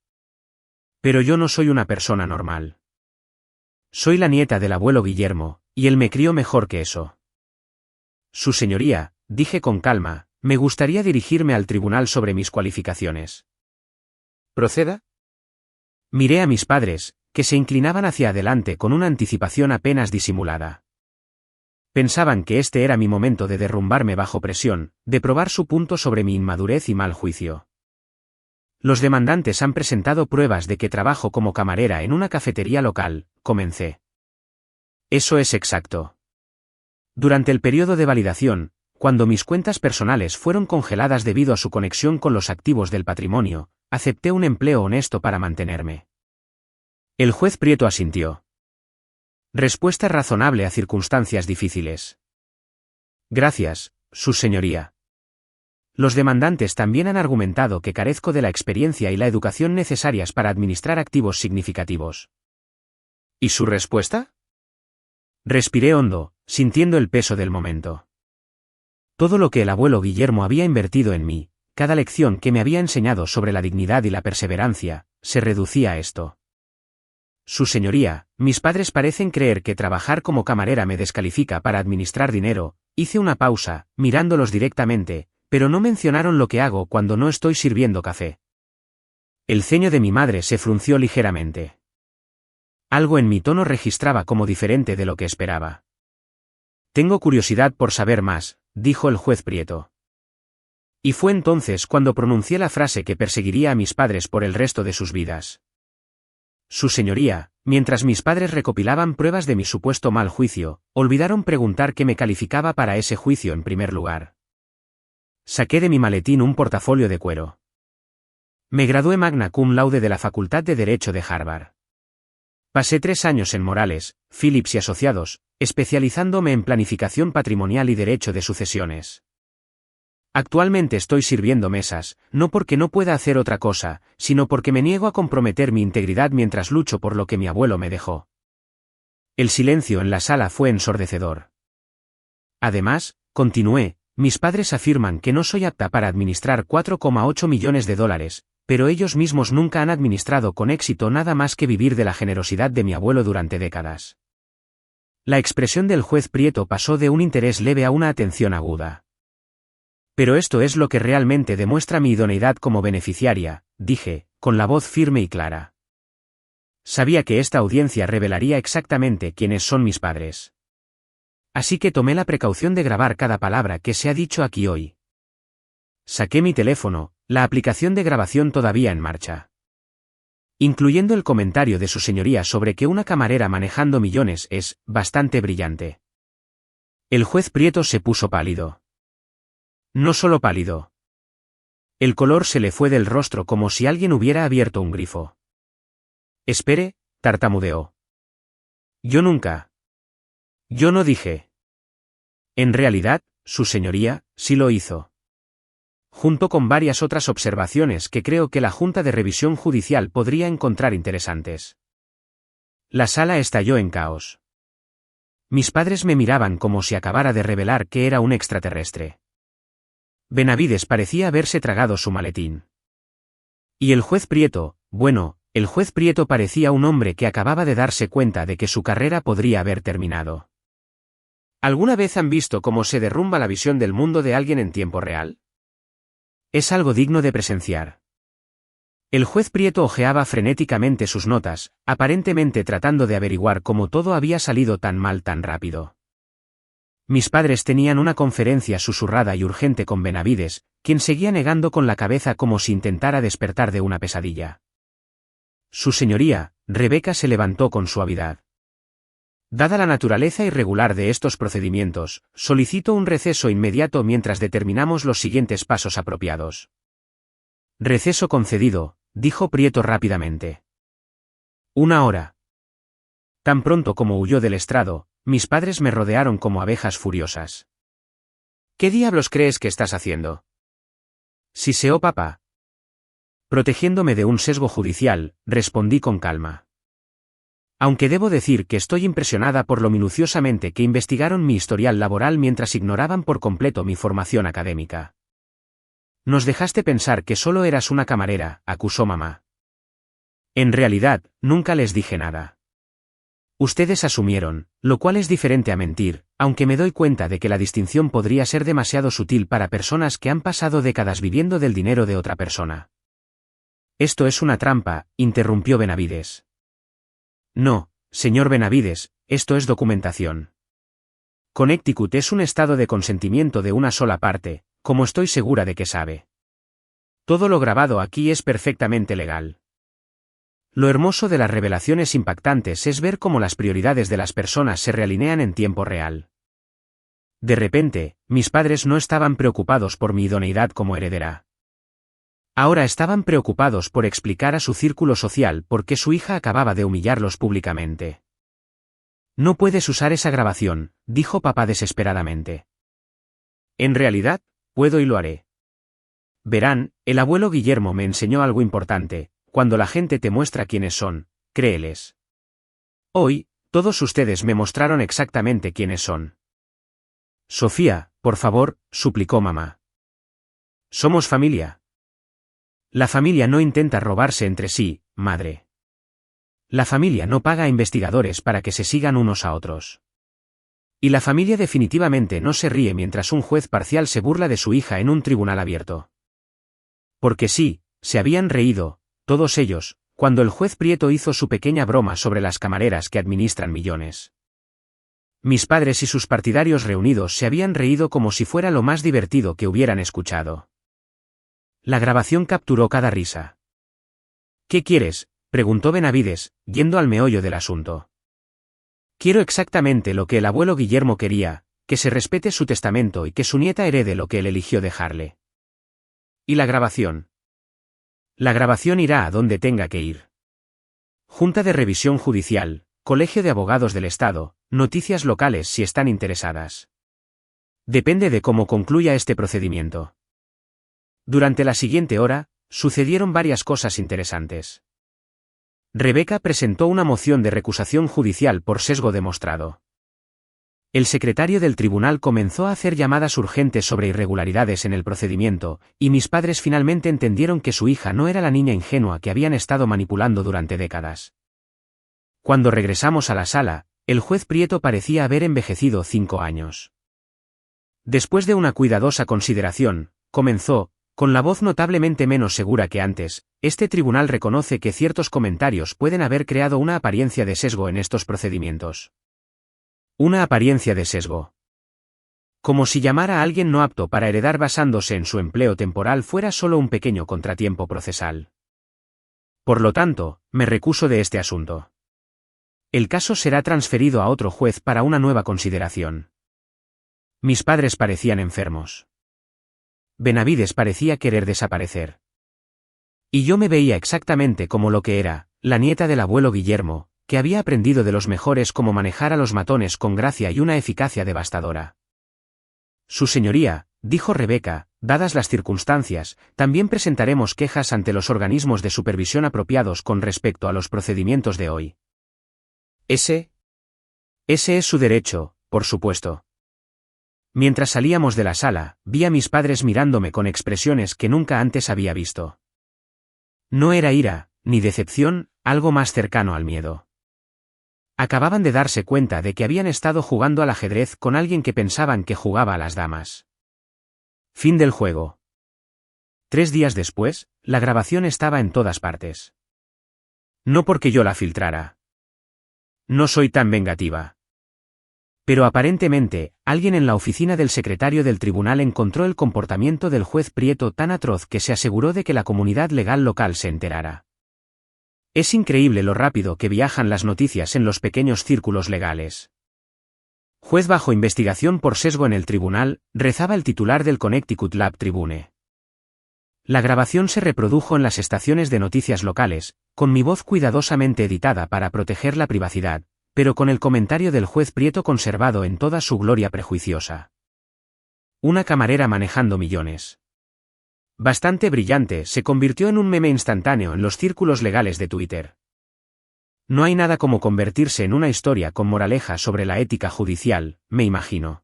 Pero yo no soy una persona normal. Soy la nieta del abuelo Guillermo, y él me crió mejor que eso. Su señoría, dije con calma, me gustaría dirigirme al tribunal sobre mis cualificaciones. ¿Proceda? Miré a mis padres, que se inclinaban hacia adelante con una anticipación apenas disimulada. Pensaban que este era mi momento de derrumbarme bajo presión, de probar su punto sobre mi inmadurez y mal juicio. Los demandantes han presentado pruebas de que trabajo como camarera en una cafetería local, comencé. Eso es exacto. Durante el periodo de validación, cuando mis cuentas personales fueron congeladas debido a su conexión con los activos del patrimonio, acepté un empleo honesto para mantenerme. El juez Prieto asintió. Respuesta razonable a circunstancias difíciles. Gracias, su señoría. Los demandantes también han argumentado que carezco de la experiencia y la educación necesarias para administrar activos significativos. ¿Y su respuesta? Respiré hondo, sintiendo el peso del momento. Todo lo que el abuelo Guillermo había invertido en mí, cada lección que me había enseñado sobre la dignidad y la perseverancia, se reducía a esto. Su señoría, mis padres parecen creer que trabajar como camarera me descalifica para administrar dinero. Hice una pausa, mirándolos directamente, pero no mencionaron lo que hago cuando no estoy sirviendo café. El ceño de mi madre se frunció ligeramente. Algo en mi tono registraba como diferente de lo que esperaba. Tengo curiosidad por saber más, dijo el juez Prieto. Y fue entonces cuando pronuncié la frase que perseguiría a mis padres por el resto de sus vidas. Su señoría, mientras mis padres recopilaban pruebas de mi supuesto mal juicio, olvidaron preguntar qué me calificaba para ese juicio en primer lugar. Saqué de mi maletín un portafolio de cuero. Me gradué magna cum laude de la Facultad de Derecho de Harvard. Pasé 3 años en Morales, Phillips y Asociados, especializándome en planificación patrimonial y derecho de sucesiones. Actualmente estoy sirviendo mesas, no porque no pueda hacer otra cosa, sino porque me niego a comprometer mi integridad mientras lucho por lo que mi abuelo me dejó. El silencio en la sala fue ensordecedor. Además, continué, mis padres afirman que no soy apta para administrar $4,8 millones, pero ellos mismos nunca han administrado con éxito nada más que vivir de la generosidad de mi abuelo durante décadas. La expresión del juez Prieto pasó de un interés leve a una atención aguda. Pero esto es lo que realmente demuestra mi idoneidad como beneficiaria, dije, con la voz firme y clara. Sabía que esta audiencia revelaría exactamente quiénes son mis padres. Así que tomé la precaución de grabar cada palabra que se ha dicho aquí hoy. Saqué mi teléfono, la aplicación de grabación todavía en marcha. Incluyendo el comentario de su señoría sobre que una camarera manejando millones es bastante brillante. El juez Prieto se puso pálido. No solo pálido. El color se le fue del rostro como si alguien hubiera abierto un grifo. Espere, tartamudeó. Yo nunca. Yo no dije. En realidad, su señoría, sí lo hizo. Junto con varias otras observaciones que creo que la Junta de Revisión Judicial podría encontrar interesantes. La sala estalló en caos. Mis padres me miraban como si acabara de revelar que era un extraterrestre. Benavides parecía haberse tragado su maletín. Y el juez Prieto, bueno, el juez Prieto parecía un hombre que acababa de darse cuenta de que su carrera podría haber terminado. ¿Alguna vez han visto cómo se derrumba la visión del mundo de alguien en tiempo real? Es algo digno de presenciar. El juez Prieto hojeaba frenéticamente sus notas, aparentemente tratando de averiguar cómo todo había salido tan mal tan rápido. Mis padres tenían una conferencia susurrada y urgente con Benavides, quien seguía negando con la cabeza como si intentara despertar de una pesadilla. Su señoría, Rebeca se levantó con suavidad. Dada la naturaleza irregular de estos procedimientos, solicito un receso inmediato mientras determinamos los siguientes pasos apropiados. Receso concedido, dijo Prieto rápidamente. 1 hora. Tan pronto como huyó del estrado, mis padres me rodearon como abejas furiosas. ¿Qué diablos crees que estás haciendo? Siseó papá. Protegiéndome de un sesgo judicial, respondí con calma. Aunque debo decir que estoy impresionada por lo minuciosamente que investigaron mi historial laboral mientras ignoraban por completo mi formación académica. Nos dejaste pensar que solo eras una camarera, acusó mamá. En realidad, nunca les dije nada. Ustedes asumieron, lo cual es diferente a mentir, aunque me doy cuenta de que la distinción podría ser demasiado sutil para personas que han pasado décadas viviendo del dinero de otra persona. Esto es una trampa, interrumpió Benavides. No, señor Benavides, esto es documentación. Connecticut es un estado de consentimiento de una sola parte, como estoy segura de que sabe. Todo lo grabado aquí es perfectamente legal. Lo hermoso de las revelaciones impactantes es ver cómo las prioridades de las personas se realinean en tiempo real. De repente, mis padres no estaban preocupados por mi idoneidad como heredera. Ahora estaban preocupados por explicar a su círculo social por qué su hija acababa de humillarlos públicamente. No puedes usar esa grabación, dijo papá desesperadamente. En realidad, puedo y lo haré. Verán, el abuelo Guillermo me enseñó algo importante. Cuando la gente te muestra quiénes son, créeles. Hoy, todos ustedes me mostraron exactamente quiénes son. Sofía, por favor, suplicó mamá. Somos familia. La familia no intenta robarse entre sí, madre. La familia no paga a investigadores para que se sigan unos a otros. Y la familia definitivamente no se ríe mientras un juez parcial se burla de su hija en un tribunal abierto. Porque sí, se habían reído, todos ellos, cuando el juez Prieto hizo su pequeña broma sobre las camareras que administran millones. Mis padres y sus partidarios reunidos se habían reído como si fuera lo más divertido que hubieran escuchado. La grabación capturó cada risa. ¿Qué quieres?, preguntó Benavides, yendo al meollo del asunto. Quiero exactamente lo que el abuelo Guillermo quería, que se respete su testamento y que su nieta herede lo que él eligió dejarle. ¿Y la grabación? La grabación irá a donde tenga que ir. Junta de Revisión Judicial, Colegio de Abogados del Estado, noticias locales si están interesadas. Depende de cómo concluya este procedimiento. Durante la siguiente hora, sucedieron varias cosas interesantes. Rebeca presentó una moción de recusación judicial por sesgo demostrado. El secretario del tribunal comenzó a hacer llamadas urgentes sobre irregularidades en el procedimiento, y mis padres finalmente entendieron que su hija no era la niña ingenua que habían estado manipulando durante décadas. Cuando regresamos a la sala, el juez Prieto parecía haber envejecido 5 años. Después de una cuidadosa consideración, comenzó, con la voz notablemente menos segura que antes: este tribunal reconoce que ciertos comentarios pueden haber creado una apariencia de sesgo en estos procedimientos. Una apariencia de sesgo. Como si llamar a alguien no apto para heredar basándose en su empleo temporal fuera solo un pequeño contratiempo procesal. Por lo tanto, me recuso de este asunto. El caso será transferido a otro juez para una nueva consideración. Mis padres parecían enfermos. Benavides parecía querer desaparecer. Y yo me veía exactamente como lo que era, la nieta del abuelo Guillermo, que había aprendido de los mejores cómo manejar a los matones con gracia y una eficacia devastadora. Su señoría, dijo Rebeca, dadas las circunstancias, también presentaremos quejas ante los organismos de supervisión apropiados con respecto a los procedimientos de hoy. Ese es su derecho, por supuesto. Mientras salíamos de la sala, vi a mis padres mirándome con expresiones que nunca antes había visto. No era ira, ni decepción, algo más cercano al miedo. Acababan de darse cuenta de que habían estado jugando al ajedrez con alguien que pensaban que jugaba a las damas. Fin del juego. 3 días después, la grabación estaba en todas partes. No porque yo la filtrara. No soy tan vengativa. Pero aparentemente, alguien en la oficina del secretario del tribunal encontró el comportamiento del juez Prieto tan atroz que se aseguró de que la comunidad legal local se enterara. Es increíble lo rápido que viajan las noticias en los pequeños círculos legales. Juez bajo investigación por sesgo en el tribunal, rezaba el titular del Connecticut Lab Tribune. La grabación se reprodujo en las estaciones de noticias locales, con mi voz cuidadosamente editada para proteger la privacidad, pero con el comentario del juez Prieto conservado en toda su gloria prejuiciosa. Una camarera manejando millones. Bastante brillante, se convirtió en un meme instantáneo en los círculos legales de Twitter. No hay nada como convertirse en una historia con moraleja sobre la ética judicial, me imagino.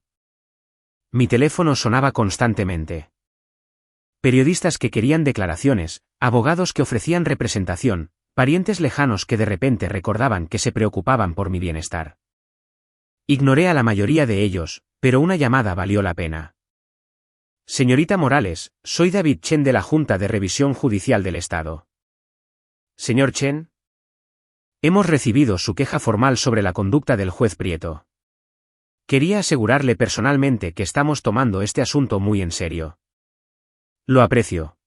Mi teléfono sonaba constantemente. Periodistas que querían declaraciones, abogados que ofrecían representación, parientes lejanos que de repente recordaban que se preocupaban por mi bienestar. Ignoré a la mayoría de ellos, pero una llamada valió la pena. Señorita Morales, soy David Chen de la Junta de Revisión Judicial del Estado. Señor Chen. Hemos recibido su queja formal sobre la conducta del juez Prieto. Quería asegurarle personalmente que estamos tomando este asunto muy en serio. Lo aprecio.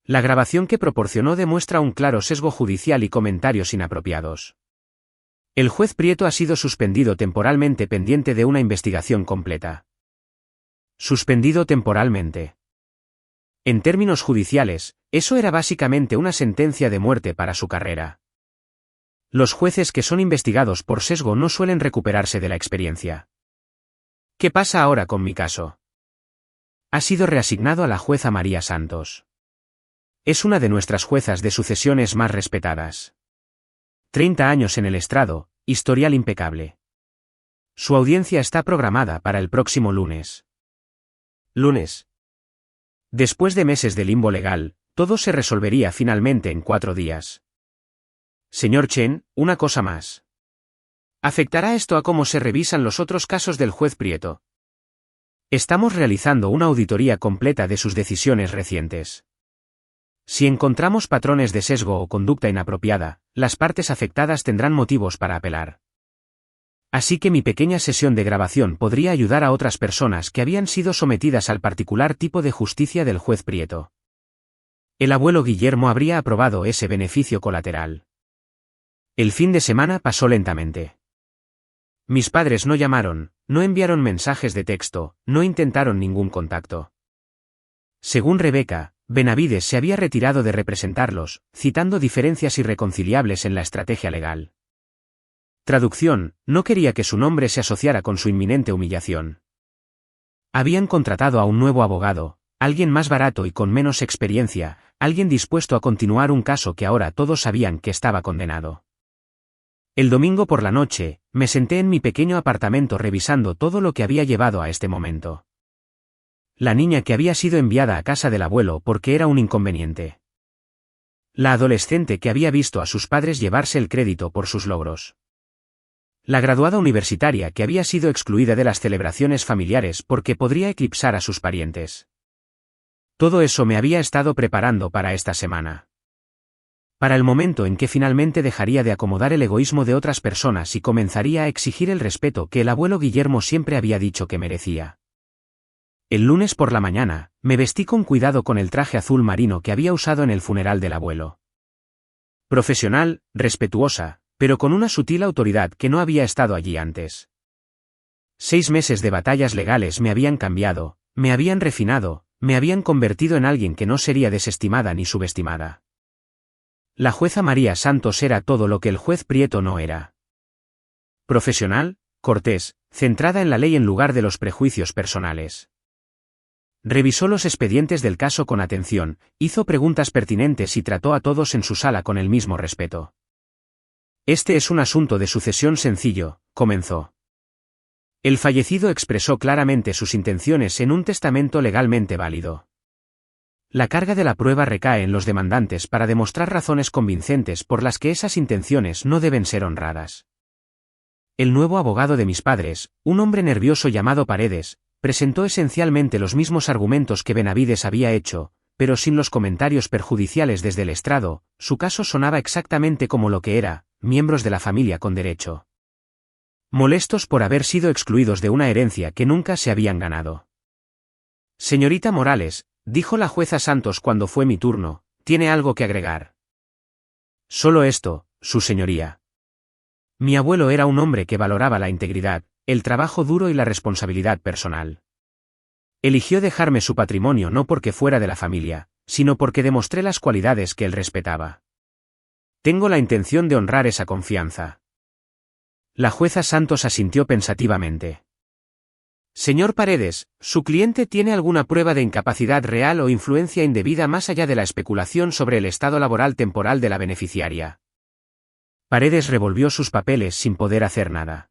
La grabación que proporcionó demuestra un claro sesgo judicial y comentarios inapropiados. El juez Prieto ha sido suspendido temporalmente pendiente de una investigación completa. Suspendido temporalmente. En términos judiciales, eso era básicamente una sentencia de muerte para su carrera. Los jueces que son investigados por sesgo no suelen recuperarse de la experiencia. ¿Qué pasa ahora con mi caso? Ha sido reasignado a la jueza María Santos. Es una de nuestras juezas de sucesiones más respetadas. 30 años en el estrado, historial impecable. Su audiencia está programada para el próximo lunes. Lunes. Después de meses de limbo legal, todo se resolvería finalmente en 4 días. Señor Chen, una cosa más. ¿Afectará esto a cómo se revisan los otros casos del juez Prieto? Estamos realizando una auditoría completa de sus decisiones recientes. Si encontramos patrones de sesgo o conducta inapropiada, las partes afectadas tendrán motivos para apelar. Así que mi pequeña sesión de grabación podría ayudar a otras personas que habían sido sometidas al particular tipo de justicia del juez Prieto. El abuelo Guillermo habría aprobado ese beneficio colateral. El fin de semana pasó lentamente. Mis padres no llamaron, no enviaron mensajes de texto, no intentaron ningún contacto. Según Rebeca, Benavides se había retirado de representarlos, citando diferencias irreconciliables en la estrategia legal. Traducción, no quería que su nombre se asociara con su inminente humillación. Habían contratado a un nuevo abogado, alguien más barato y con menos experiencia, alguien dispuesto a continuar un caso que ahora todos sabían que estaba condenado. El domingo por la noche, me senté en mi pequeño apartamento revisando todo lo que había llevado a este momento. La niña que había sido enviada a casa del abuelo porque era un inconveniente. La adolescente que había visto a sus padres llevarse el crédito por sus logros. La graduada universitaria que había sido excluida de las celebraciones familiares porque podría eclipsar a sus parientes. Todo eso me había estado preparando para esta semana. Para el momento en que finalmente dejaría de acomodar el egoísmo de otras personas y comenzaría a exigir el respeto que el abuelo Guillermo siempre había dicho que merecía. El lunes por la mañana, me vestí con cuidado con el traje azul marino que había usado en el funeral del abuelo. Profesional, respetuosa, pero con una sutil autoridad que no había estado allí antes. 6 meses de batallas legales me habían cambiado, me habían refinado, me habían convertido en alguien que no sería desestimada ni subestimada. La jueza María Santos era todo lo que el juez Prieto no era. Profesional, cortés, centrada en la ley en lugar de los prejuicios personales. Revisó los expedientes del caso con atención, hizo preguntas pertinentes y trató a todos en su sala con el mismo respeto. Este es un asunto de sucesión sencillo, comenzó. El fallecido expresó claramente sus intenciones en un testamento legalmente válido. La carga de la prueba recae en los demandantes para demostrar razones convincentes por las que esas intenciones no deben ser honradas. El nuevo abogado de mis padres, un hombre nervioso llamado Paredes, presentó esencialmente los mismos argumentos que Benavides había hecho, pero sin los comentarios perjudiciales desde el estrado. Su caso sonaba exactamente como lo que era, miembros de la familia con derecho. Molestos por haber sido excluidos de una herencia que nunca se habían ganado. Señorita Morales, dijo la jueza Santos cuando fue mi turno, ¿tiene algo que agregar? Solo esto, su señoría. Mi abuelo era un hombre que valoraba la integridad, el trabajo duro y la responsabilidad personal. Eligió dejarme su patrimonio no porque fuera de la familia, sino porque demostré las cualidades que él respetaba. Tengo la intención de honrar esa confianza. La jueza Santos asintió pensativamente. Señor Paredes, ¿su cliente tiene alguna prueba de incapacidad real o influencia indebida más allá de la especulación sobre el estado laboral temporal de la beneficiaria? Paredes revolvió sus papeles sin poder hacer nada.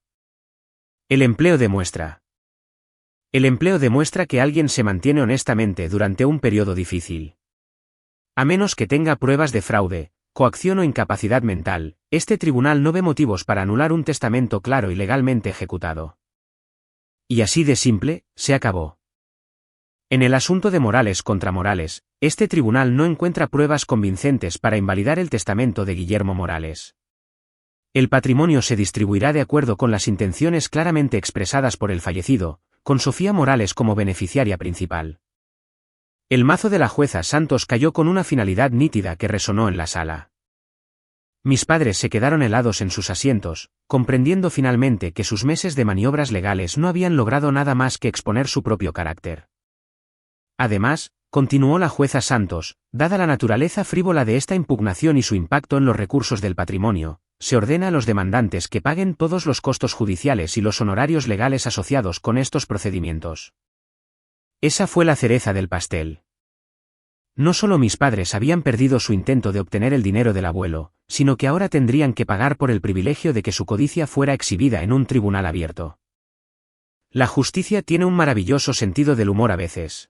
El empleo demuestra. El empleo demuestra que alguien se mantiene honestamente durante un periodo difícil. A menos que tenga pruebas de fraude, coacción o incapacidad mental, este tribunal no ve motivos para anular un testamento claro y legalmente ejecutado. Y así de simple, se acabó. En el asunto de Morales contra Morales, este tribunal no encuentra pruebas convincentes para invalidar el testamento de Guillermo Morales. El patrimonio se distribuirá de acuerdo con las intenciones claramente expresadas por el fallecido, con Sofía Morales como beneficiaria principal. El mazo de la jueza Santos cayó con una finalidad nítida que resonó en la sala. Mis padres se quedaron helados en sus asientos, comprendiendo finalmente que sus meses de maniobras legales no habían logrado nada más que exponer su propio carácter. Además, continuó la jueza Santos, dada la naturaleza frívola de esta impugnación y su impacto en los recursos del patrimonio, se ordena a los demandantes que paguen todos los costos judiciales y los honorarios legales asociados con estos procedimientos. Esa fue la cereza del pastel. No solo mis padres habían perdido su intento de obtener el dinero del abuelo, sino que ahora tendrían que pagar por el privilegio de que su codicia fuera exhibida en un tribunal abierto. La justicia tiene un maravilloso sentido del humor a veces.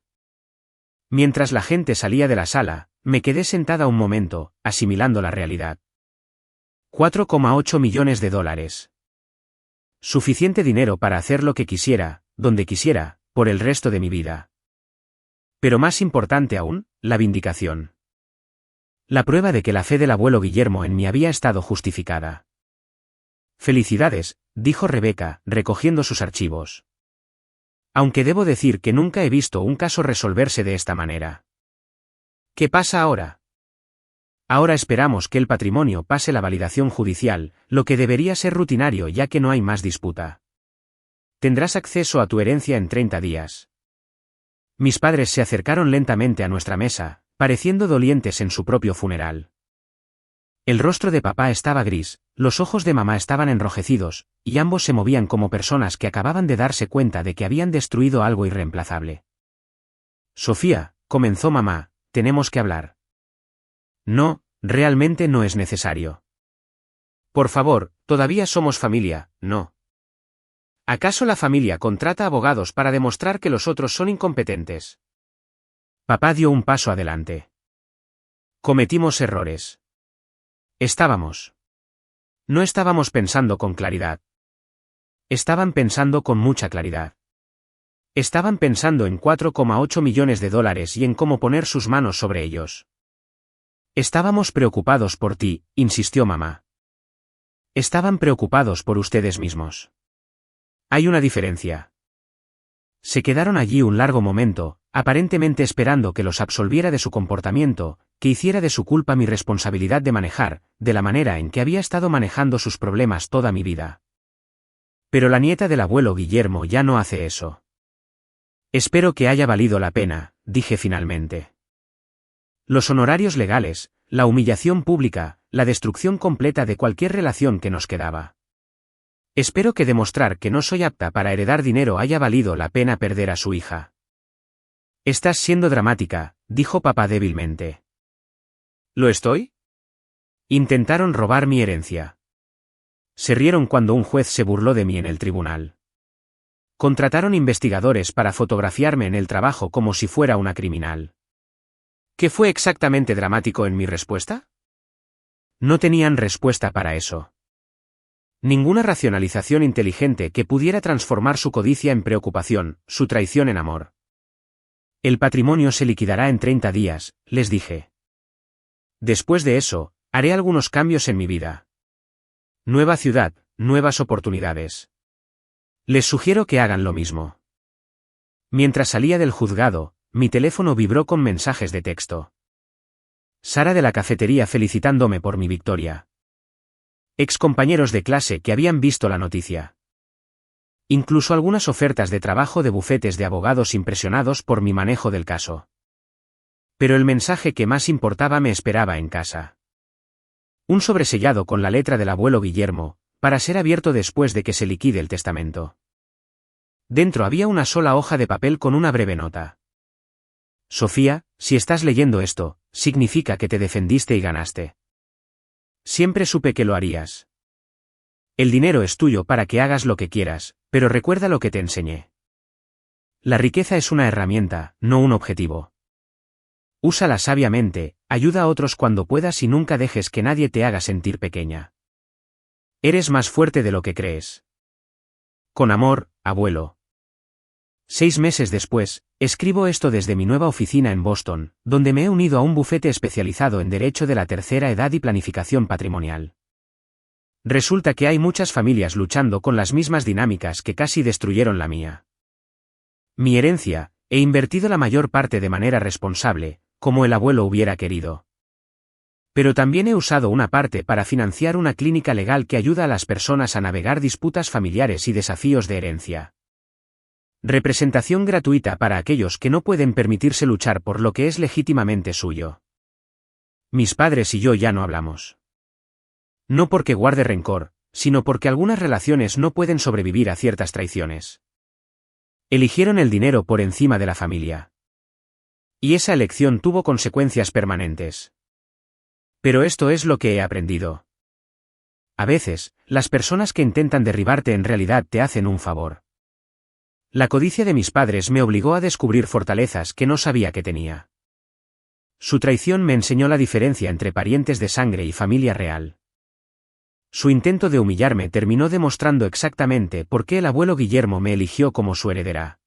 Mientras la gente salía de la sala, me quedé sentada un momento, asimilando la realidad. 4,8 millones de dólares. Suficiente dinero para hacer lo que quisiera, donde quisiera, por el resto de mi vida. Pero más importante aún, la vindicación. La prueba de que la fe del abuelo Guillermo en mí había estado justificada. Felicidades, dijo Rebeca, recogiendo sus archivos. Aunque debo decir que nunca he visto un caso resolverse de esta manera. ¿Qué pasa ahora? Ahora esperamos que el patrimonio pase la validación judicial, lo que debería ser rutinario ya que no hay más disputa. Tendrás acceso a tu herencia en 30 días. Mis padres se acercaron lentamente a nuestra mesa, pareciendo dolientes en su propio funeral. El rostro de papá estaba gris, los ojos de mamá estaban enrojecidos, y ambos se movían como personas que acababan de darse cuenta de que habían destruido algo irreemplazable. Sofía, comenzó mamá, tenemos que hablar. No, realmente no es necesario. Por favor, todavía somos familia, ¿no? ¿Acaso la familia contrata abogados para demostrar que los otros son incompetentes? Papá dio un paso adelante. Cometimos errores. No estábamos pensando con claridad. Estaban pensando con mucha claridad. Estaban pensando en 4,8 millones de dólares y en cómo poner sus manos sobre ellos. Estábamos preocupados por ti, insistió mamá. Estaban preocupados por ustedes mismos. Hay una diferencia. Se quedaron allí un largo momento, aparentemente esperando que los absolviera de su comportamiento, que hiciera de su culpa mi responsabilidad de manejar, de la manera en que había estado manejando sus problemas toda mi vida. Pero la nieta del abuelo Guillermo ya no hace eso. Espero que haya valido la pena, dije finalmente. Los honorarios legales, la humillación pública, la destrucción completa de cualquier relación que nos quedaba. Espero que demostrar que no soy apta para heredar dinero haya valido la pena perder a su hija. Estás siendo dramática, dijo papá débilmente. ¿Lo estoy? Intentaron robar mi herencia. Se rieron cuando un juez se burló de mí en el tribunal. Contrataron investigadores para fotografiarme en el trabajo como si fuera una criminal. ¿Qué fue exactamente dramático en mi respuesta? No tenían respuesta para eso. Ninguna racionalización inteligente que pudiera transformar su codicia en preocupación, su traición en amor. El patrimonio se liquidará en 30 días, les dije. Después de eso, haré algunos cambios en mi vida. Nueva ciudad, nuevas oportunidades. Les sugiero que hagan lo mismo. Mientras salía del juzgado, mi teléfono vibró con mensajes de texto. Sara de la cafetería felicitándome por mi victoria. Excompañeros de clase que habían visto la noticia. Incluso algunas ofertas de trabajo de bufetes de abogados impresionados por mi manejo del caso. Pero el mensaje que más importaba me esperaba en casa. Un sobresellado con la letra del abuelo Guillermo, para ser abierto después de que se liquide el testamento. Dentro había una sola hoja de papel con una breve nota. Sofía, si estás leyendo esto, significa que te defendiste y ganaste. Siempre supe que lo harías. El dinero es tuyo para que hagas lo que quieras, pero recuerda lo que te enseñé. La riqueza es una herramienta, no un objetivo. Úsala sabiamente, ayuda a otros cuando puedas y nunca dejes que nadie te haga sentir pequeña. Eres más fuerte de lo que crees. Con amor, abuelo. 6 meses después, escribo esto desde mi nueva oficina en Boston, donde me he unido a un bufete especializado en derecho de la tercera edad y planificación patrimonial. Resulta que hay muchas familias luchando con las mismas dinámicas que casi destruyeron la mía. Mi herencia, he invertido la mayor parte de manera responsable, como el abuelo hubiera querido. Pero también he usado una parte para financiar una clínica legal que ayuda a las personas a navegar disputas familiares y desafíos de herencia. Representación gratuita para aquellos que no pueden permitirse luchar por lo que es legítimamente suyo. Mis padres y yo ya no hablamos. No porque guarde rencor, sino porque algunas relaciones no pueden sobrevivir a ciertas traiciones. Eligieron el dinero por encima de la familia. Y esa elección tuvo consecuencias permanentes. Pero esto es lo que he aprendido. A veces, las personas que intentan derribarte en realidad te hacen un favor. La codicia de mis padres me obligó a descubrir fortalezas que no sabía que tenía. Su traición me enseñó la diferencia entre parientes de sangre y familia real. Su intento de humillarme terminó demostrando exactamente por qué el abuelo Guillermo me eligió como su heredera.